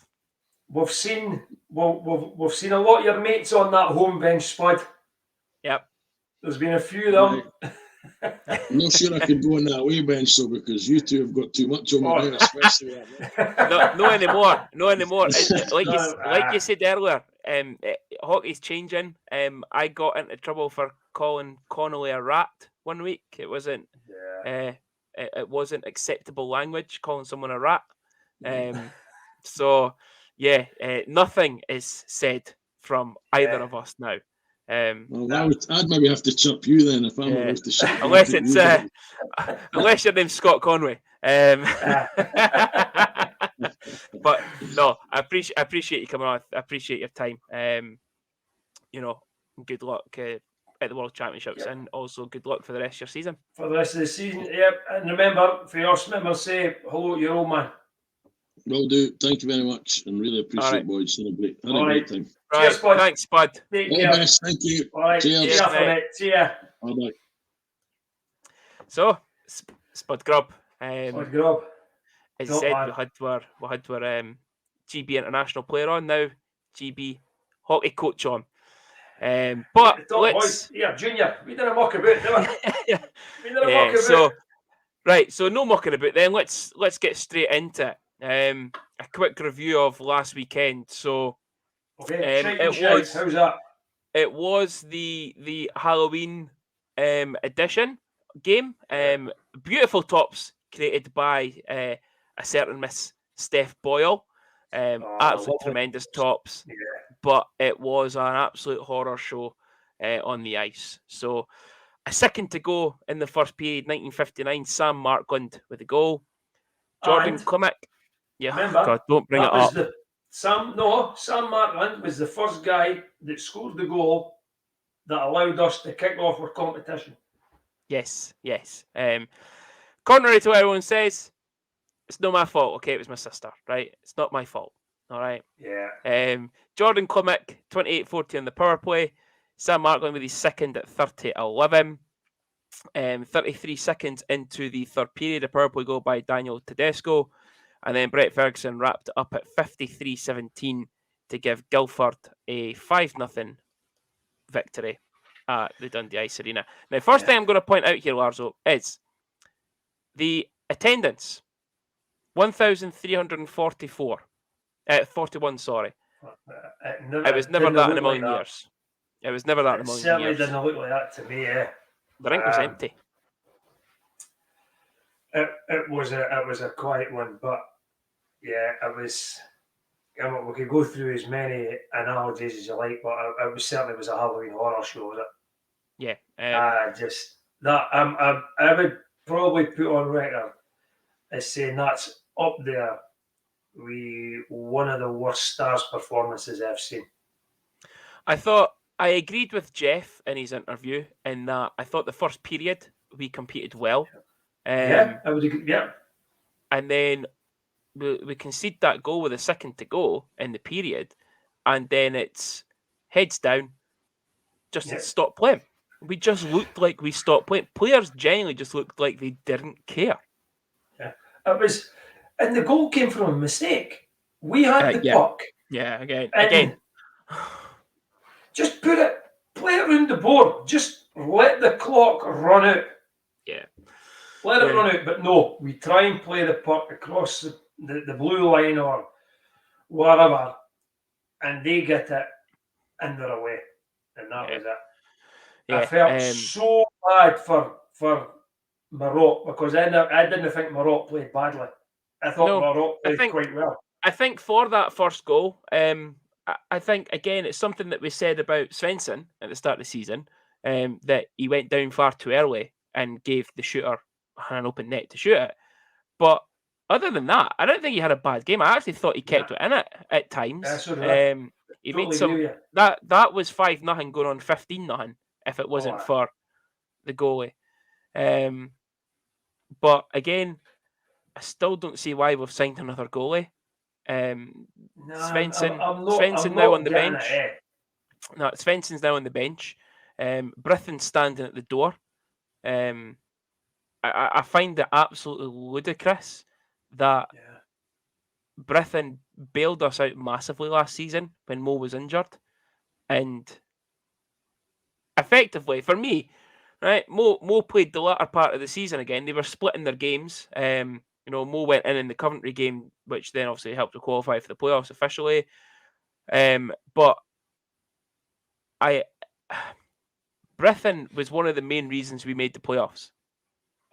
We've seen a lot of your mates on that home bench, Spud. Yep. There's been a few of them. I'm not sure I could go on that away bench, though, because you two have got too much on me now, especially no anymore. Like you said earlier, hockey's changing. I got into trouble for calling Connolly a rat one week. It wasn't it wasn't acceptable language, calling someone a rat. So nothing is said from either of us now. Well, I'd maybe have to chirp you then if I'm supposed to shut unless it's unless your name's Scott Conway. But no, I appreciate you coming on. I appreciate your time. Good luck at the World Championships, and also good luck for the rest of your season. For the rest of the season, and remember, for your members, say hello to your old man. Will do. Thank you very much, and really appreciate it, boys. Had a great time. Right. Cheers, Spud. Thanks, Spud. All the best. Thank you. All right. Cheers. See ya. Bye-bye. So, Spud Grubb. Spud Grubb. As I said, we had our GB international player on, now GB hockey coach on. But let's... Yeah, Junior, we didn't muck about, did we? So no mucking about then. Let's get straight into it. A quick review of last weekend. So how's that? It was the Halloween edition game. Beautiful tops created by a certain Miss Steph Boyle. Absolutely tremendous tops. Yeah. But it was an absolute horror show on the ice. So a second to go in the first period, 1959, Sam Markland with the goal. Jordan Klimek. Yeah, remember, God, don't bring it up. Sam Markland was the first guy that scored the goal that allowed us to kick off our competition. Yes. Contrary to what everyone says, it's not my fault. Okay, it was my sister, right? It's not my fault. All right. Yeah. Jordan Klimek, 28-40 on the power play. Sam Markland with his second at 30-11. 33 seconds into the third period, a power play goal by Daniel Tedesco. And then Brett Ferguson wrapped up at 53-17 to give Guildford a 5-0 victory at the Dundee Ice Arena. Now, first thing I'm going to point out here, Larzo, is the attendance. 1,344. 41, sorry. It was never that in a million years. It was never that in a million years. It certainly didn't look like that to me, The rink was empty. It was a quiet one, but it was. We could go through as many analogies as you like, but it certainly was a Halloween horror show, was it? Yeah. Just that I would probably put on record as saying that's up there with one of the worst Stars performances I've seen. I agreed with Jeff in his interview in that I thought the first period we competed well. I would agree. Yeah. And then we concede that goal with a second to go in the period, and then it's heads down, just stop playing. We just looked like we stopped playing. Players genuinely just looked like they didn't care. Yeah, it was, and the goal came from a mistake. We had the puck. Yeah, again. Just play it around the board. Just let the clock run out. Yeah. Let it run out. But no, we try and play the puck across the blue line or wherever, and they get it, and they're away. And that was it. Yeah. I felt so bad for Maroc because I didn't think Maroc played badly. I thought Maroc played quite well. I think for that first goal, I think, again, it's something that we said about Svensson at the start of the season, that he went down far too early and gave the shooter an open net to shoot it. But other than that, I don't think he had a bad game. I actually thought he kept it in it at times. He made some... That was 5-0 going on 15-0 if it wasn't for the goalie. But again, I still don't see why we've signed another goalie. Svensson now on the bench. No, Svensson's now on the bench. Brithen's standing at the door. I find it absolutely ludicrous that Brithen bailed us out massively last season when Mo was injured. And effectively, for me, right, Mo played the latter part of the season again. They were splitting their games. Mo went in the Coventry game, which then obviously helped to qualify for the playoffs officially. But Brithen was one of the main reasons we made the playoffs.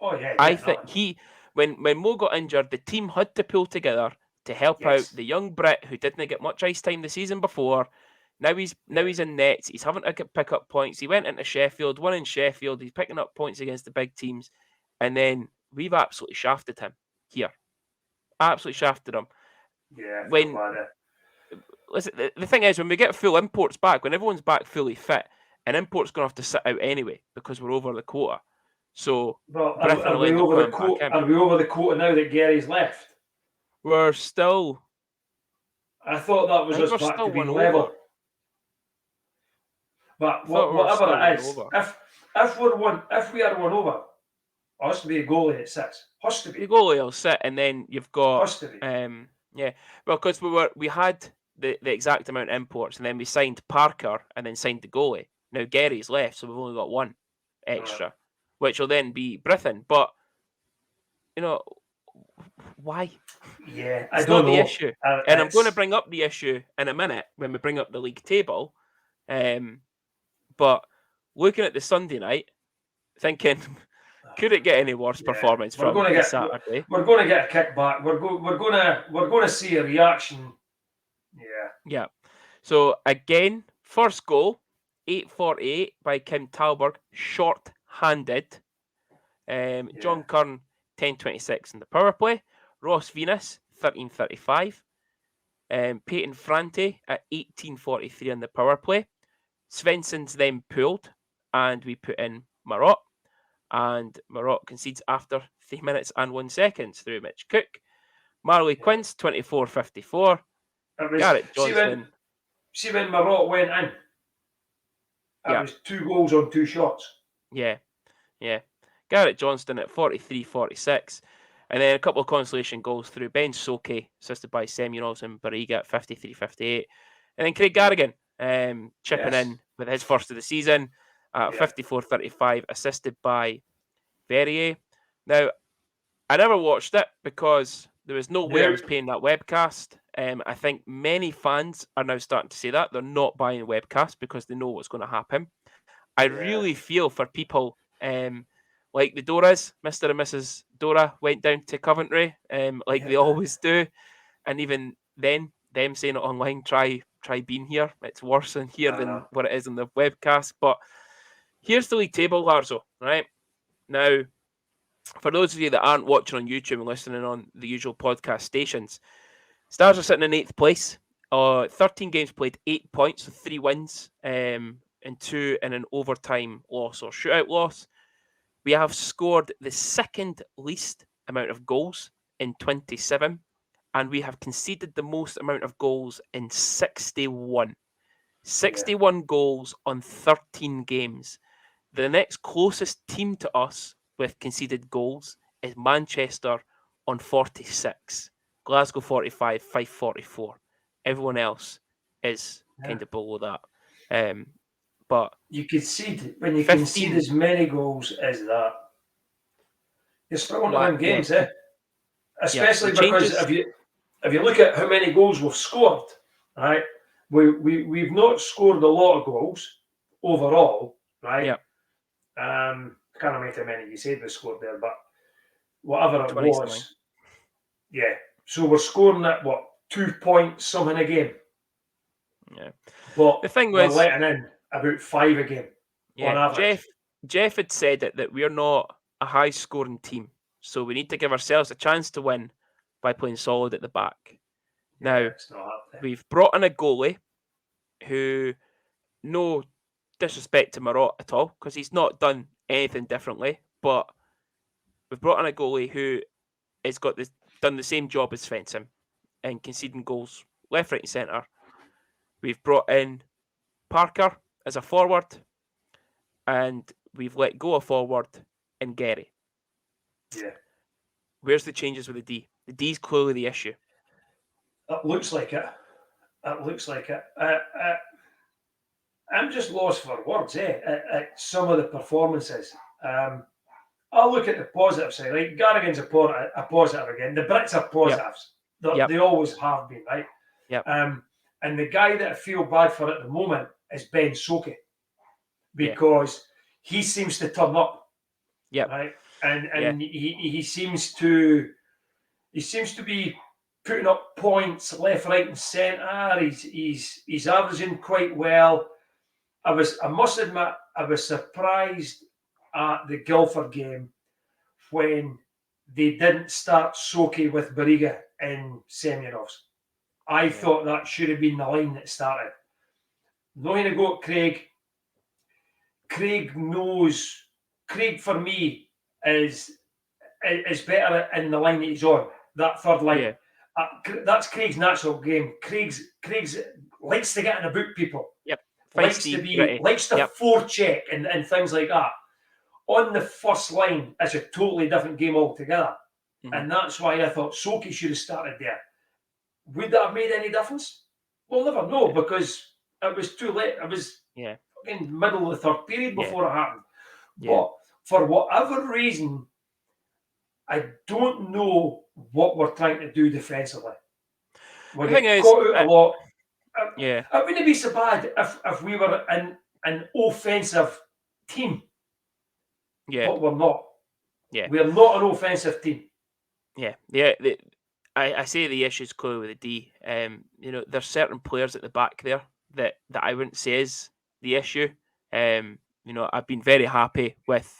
Oh yeah, I think when Mo got injured, the team had to pull together to help out the young Brit who didn't get much ice time the season before. Now he's in nets. He's having to pick up points. He went into Sheffield, won in Sheffield. He's picking up points against the big teams, and then we've absolutely shafted him here. Absolutely shafted him. Yeah. Listen, the thing is, when we get full imports back, when everyone's back fully fit, an import's going to have to sit out anyway because we're over the quota. So, are we over the quota now that Gary's left? We're still. I thought that was us back to being level. Over. But whatever it is, if we are one over, it has to be a goalie at 6. Has to be. The goalie will sit, and then you've got. Has to be. Well, because we had the exact amount of imports, and then we signed Parker, and then signed the goalie. Now Gary's left, so we've only got one extra, which will then be Brithen. But why? Yeah, it's not the issue, and I'm going to bring up the issue in a minute when we bring up the league table. But looking at the Sunday night, thinking, could it get any worse performance from Saturday? We're going to get a kickback. We're going to see a reaction. Yeah. So again, first goal, 8:48 by Kim Talberg, short-handed. John Kern, 10:26 in the power play. Ross Venus, 13:35. Peyton Franti at 18:43 in the power play. Svensson's then pulled, and we put in Maroc. And Maroc concedes after 3 minutes and 1 second through Mitch Cook. Marley Quince, 24:54. Garrett Johnston. See when Maroc went in? It was 2 goals on 2 shots. Yeah. Garrett Johnston at 43:46. And then a couple of consolation goals through Ben Soke, assisted by Semunols and Barriga at 53:58. And then Craig Garrigan chipping in with his first of the season at 54:35, assisted by Verrier. Now, I never watched it because there was no way I was paying that webcast. I think many fans are now starting to say that. They're not buying the webcast because they know what's going to happen. I really feel for people like the Doras. Mr. and Mrs. Dora went down to Coventry they always do. And even then, them saying it online, try being here. It's worse in here than what it is in the webcast. But here's the league table, Larzo. Right now, for those of you that aren't watching on YouTube and listening on the usual podcast stations, Stars are sitting in 8th place. 13 games played, 8 points, so 3 wins, and 2 in an overtime loss or shootout loss. We have scored the second least amount of goals in 27, and we have conceded the most amount of goals in 61. 61 goals on 13 games. The next closest team to us with conceded goals is Manchester on 46. Glasgow 45, Fife 44. Everyone else is kind of below that. But you concede, when you concede as many goals as that, you're struggling to win games, Especially because if you look at how many goals we've scored, right? We've not scored a lot of goals overall, right? Can't remember how many you said we scored there, but whatever it was, something. Yeah. So we're scoring at 2 points something a game. Yeah. But the thing we're was letting in about 5 a game. Yeah. On average. Jeff had said that we're not a high scoring team, so we need to give ourselves a chance to win by playing solid at the back. Now, we've brought in a goalie who, no disrespect to Marot at all, because he's not done anything differently, but we've brought in a goalie who has done the same job as Fenton and conceding goals left, right and centre. We've brought in Parker as a forward, and we've let go of forward in Gary. Yeah. Where's the changes with the D? The D's clearly the issue. It looks like it. I'm just lost for words, at some of the performances. I'll look at the positive side, right? Garrigan's a positive again. The Brits are positives. Yep. They always have been, right? Yep. And the guy that I feel bad for at the moment is Ben Soke, because he seems to turn up. Yep. Right? And he seems to be putting up points left, right, and centre. He's averaging quite well. I must admit, I was surprised at the Guildford game when they didn't start Soke with Barriga in Semyonov's. I thought that should have been the line that started. Not going to go at Craig. Craig for me is better in the line that he's on, that third line. Yeah. That's Craig's natural game. Craig's likes to get in about people. Yep. Likes to forecheck and things like that. On the first line, it's a totally different game altogether. Mm-hmm. And that's why I thought Soke should have started there. Would that have made any difference? We'll never know, because it was too late. It was in middle of the third period before it happened. Yeah. But for whatever reason, I don't know what we're trying to do defensively. We get caught out a lot. It wouldn't be so bad if we were an offensive team. Yeah. But we're not. Yeah. We're not an offensive team. Yeah. I say the issue's clearly with the D. There's certain players at the back there that I wouldn't say is the issue. I've been very happy with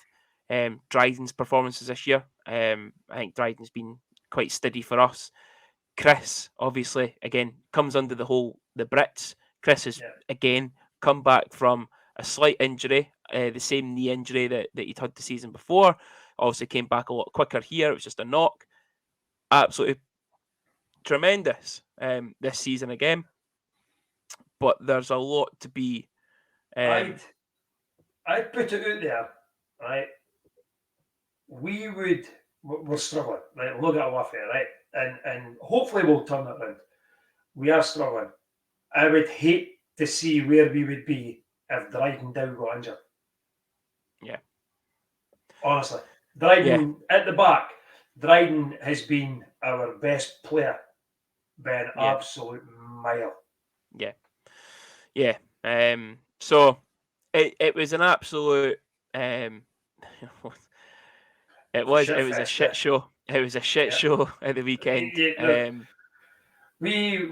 Dryden's performances this year. I think Dryden's been quite steady for us. Chris, obviously, again, comes under the Brits. Chris has, again, come back from a slight injury, the same knee injury that he'd had the season before. Obviously came back a lot quicker here. It was just a knock. Absolutely tremendous this season again. But there's a lot to be... I'd put it out there, right? We're struggling, right? Look at Waffy, right? And hopefully we'll turn it around. We are struggling. I would hate to see where we would be if Dryden Dow got injured. Yeah. Honestly. Dryden at the back, Dryden has been our best player by an absolute mile. Yeah. Yeah. So it was an absolute it was a shit show. It was a shit show at the weekend. We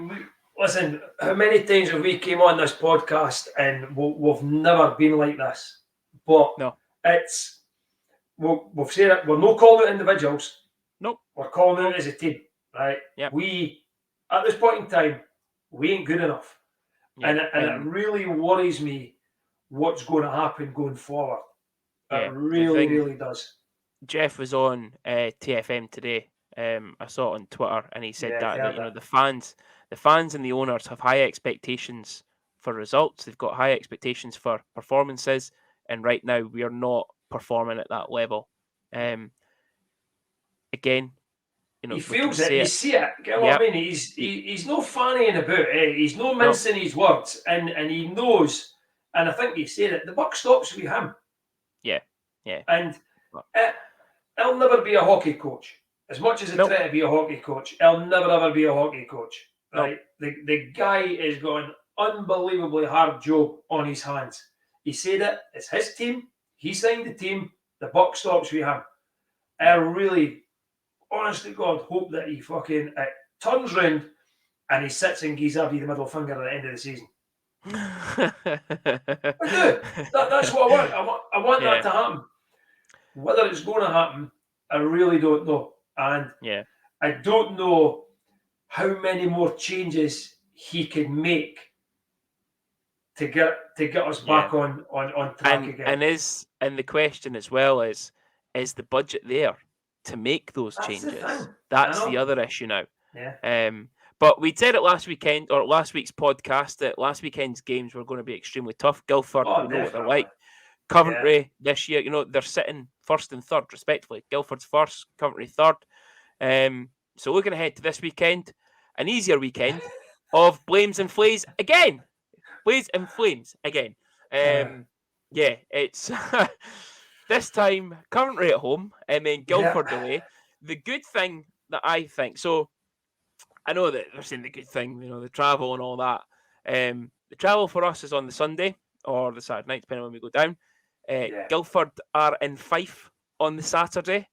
listen, how many times have we came on this podcast and we've never been like this? But no, it's we've said it. We're not calling it individuals. nope. We're calling it as a team, right? Yep. We at this point in time, we ain't good enough, Yep. and it really worries me what's going to happen going forward. It really does. Jeff was on TFM today. I saw it on Twitter, and he said that the fans and the owners have high expectations for results. They've got high expectations for performances, and right now we are not performing at that level. Again, he feels it. You see it. Get what I mean? He's no fannying about it. He's no mincing his words, and he knows. And I think he said it. The buck stops with him. Yeah. And he'll never be a hockey coach. As much as he try to be a hockey coach, he'll never ever be a hockey coach. Right? The guy has got an unbelievably hard job on his hands. He said it. It's his team. He signed the team. The buck stops with him. I really, honestly, God, hope that he fucking turns round and he sits and gives Abby the middle finger at the end of the season. I do. That's what I want. I want that to happen. Whether it's going to happen, I really don't know. And I don't know how many more changes he can make to get us back on track again. And the question as well is the budget there to make those changes? That's the other issue now. Yeah. But we said it last weekend, or last week's podcast, that last weekend's games were going to be extremely tough. Guildford, we know what they're like. Coventry this year, they're sitting first and third, respectively. Guildford's first, Coventry third. So looking ahead to this weekend, an easier weekend of blames and flays again. Blaze and flames again. It's this time Coventry at home and then Guildford away. The good thing that I think, so I know that they're saying the good thing, the travel and all that. The travel for us is on the Sunday or the Saturday night, depending on when we go down. Guildford are in Fife on the Saturday.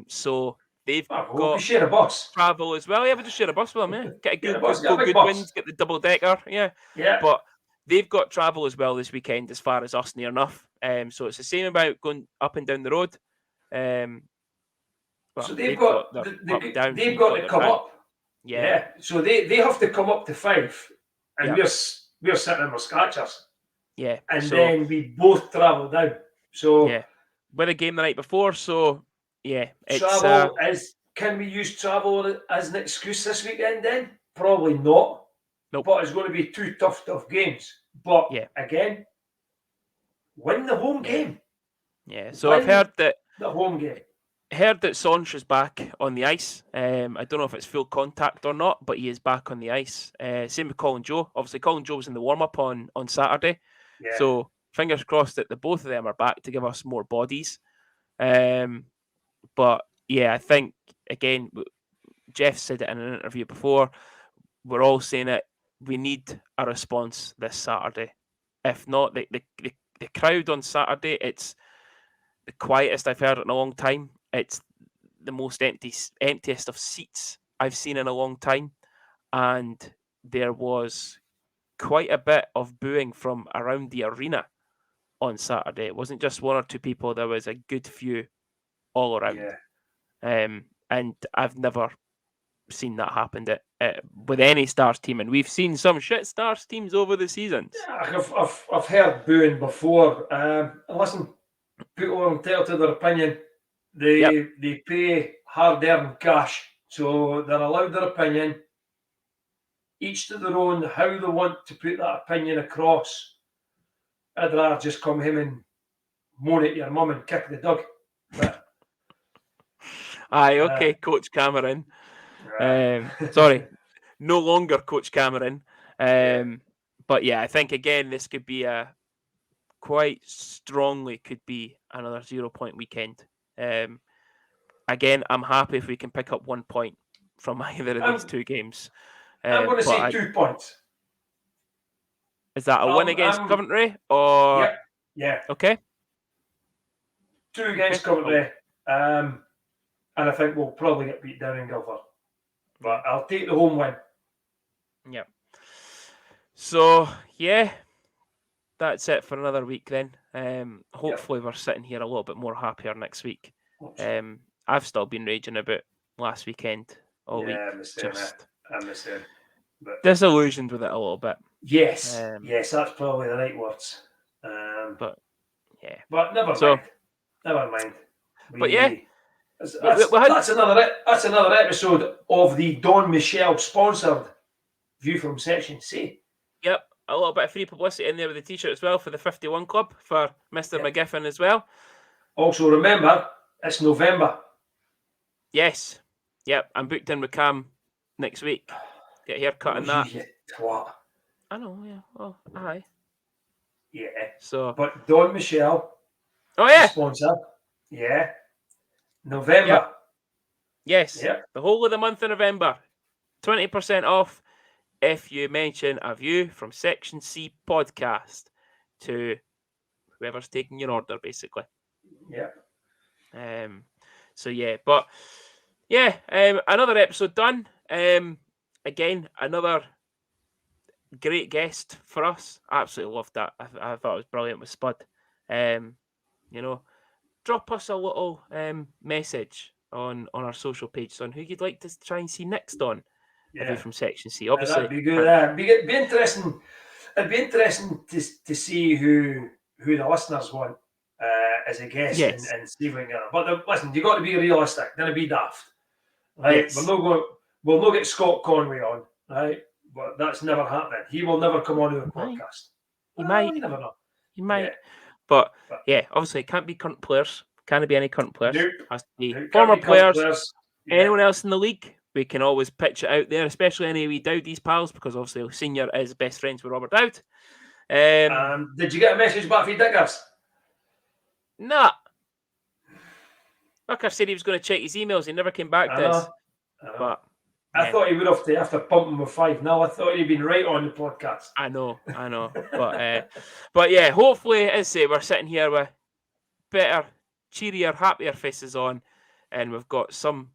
So they've got share a bus. Travel as well. Yeah, we just share a bus with them. Get a good wins, get the double decker. Yeah. But they've got travel as well this weekend, as far as us near enough. So it's the same about going up and down the road. So they've got to come up. Yeah. So they have to come up to Fife, and we're sitting in our scratchers. Yeah. And then we both travel down. So with a game the night before. So it's travel can we use travel as an excuse this weekend then? Probably not. Nope. But it's going to be two tough games. But again, win the home game. Yeah. So I've heard that the home game. Heard that Sonch is back on the ice. I don't know if it's full contact or not, but he is back on the ice. Same with Colin Joe. Obviously, Colin Joe was in the warm-up on Saturday. Yeah. So fingers crossed that the both of them are back to give us more bodies. But I think, again, Jeff said it in an interview before, we're all saying it, we need a response this Saturday. If not, the crowd on Saturday, it's the quietest I've heard in a long time. It's the most emptiest of seats I've seen in a long time. And there was quite a bit of booing from around the arena on Saturday. It wasn't just one or two people. There was a good few all around. Yeah. And I've never seen that happen with any Stars team. And we've seen some shit Stars teams over the seasons. Yeah, I've heard booing before. Listen, people are entitled to their opinion. They pay hard-earned cash, so they're allowed their opinion. Each to their own, how they want to put that opinion across. I'd rather just come home and moan at your mum and kick the dog. But, aye, okay, Coach Cameron. Sorry, no longer Coach Cameron. But I think, again, this could be quite strongly could be another 0-point weekend. Again, I'm happy if we can pick up 1 point from either of these two games. I'm going to say 2 points. Is that a win against Coventry? Or yeah. Okay. 2 against Coventry. And I think we'll probably get beat down in Guildford. But I'll take the home win. Yeah. So, that's it for another week then. Hopefully, we're sitting here a little bit more happier next week. I've still been raging about last weekend all week. I'm the same. But disillusioned with it a little bit. Yes, that's probably the right words. But yeah, but never mind. But yeah, that's another episode of the Don Michel sponsored View from Section C. Yep, a little bit of free publicity in there with the t-shirt as well for the 51 Club for Mr. McGiffin as well. Also, remember, it's November. Yes. Yep, I'm booked in with Cam next week. Get a haircut and that. Twat. I know, yeah. Oh, aye. Yeah. So, but Don Michel. Oh yeah. Sponsor. Yeah. November. Yep. Yes. Yep. The whole of the month of November. 20% off if you mention a View from Section C podcast to whoever's taking your order, basically. Yeah. So yeah, but yeah, another episode done. Again, another great guest for us. Absolutely loved that. I thought it was brilliant with Spud. Drop us a little message on our social pages on who you'd like to try and see next on A View from Section C. Obviously, that'd be good. It'd be interesting. It'd be interesting to see who the listeners want as a guest and see what you. But listen, you got to be realistic. Don't be daft. Right? Yes. We'll not get Scott Conway on. Right? But that's never happening. He will never come on to the podcast. He might. You never know. He might. Yeah. But obviously it can't be current players. Can't be any current players. Nope. It has to be former players. Yeah. Anyone else in the league, we can always pitch it out there, especially any wee Dowdy's pals, because obviously Senior is best friends with Robert Dowd. Did you get a message back from Diggers? Nah. Like I said, he was going to check his emails. He never came back to us. But I thought he would have to after pumping with 5-0. I thought he'd been right on the podcast. I know. But yeah, hopefully, as I say, we're sitting here with better, cheerier, happier faces on, and we've got some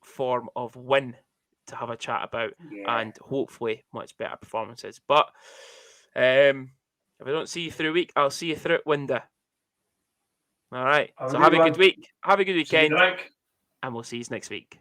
form of win to have a chat about, and hopefully much better performances. But if I don't see you through a week, I'll see you through it window. All right. So have a good week. Have a good weekend. And we'll see you next week.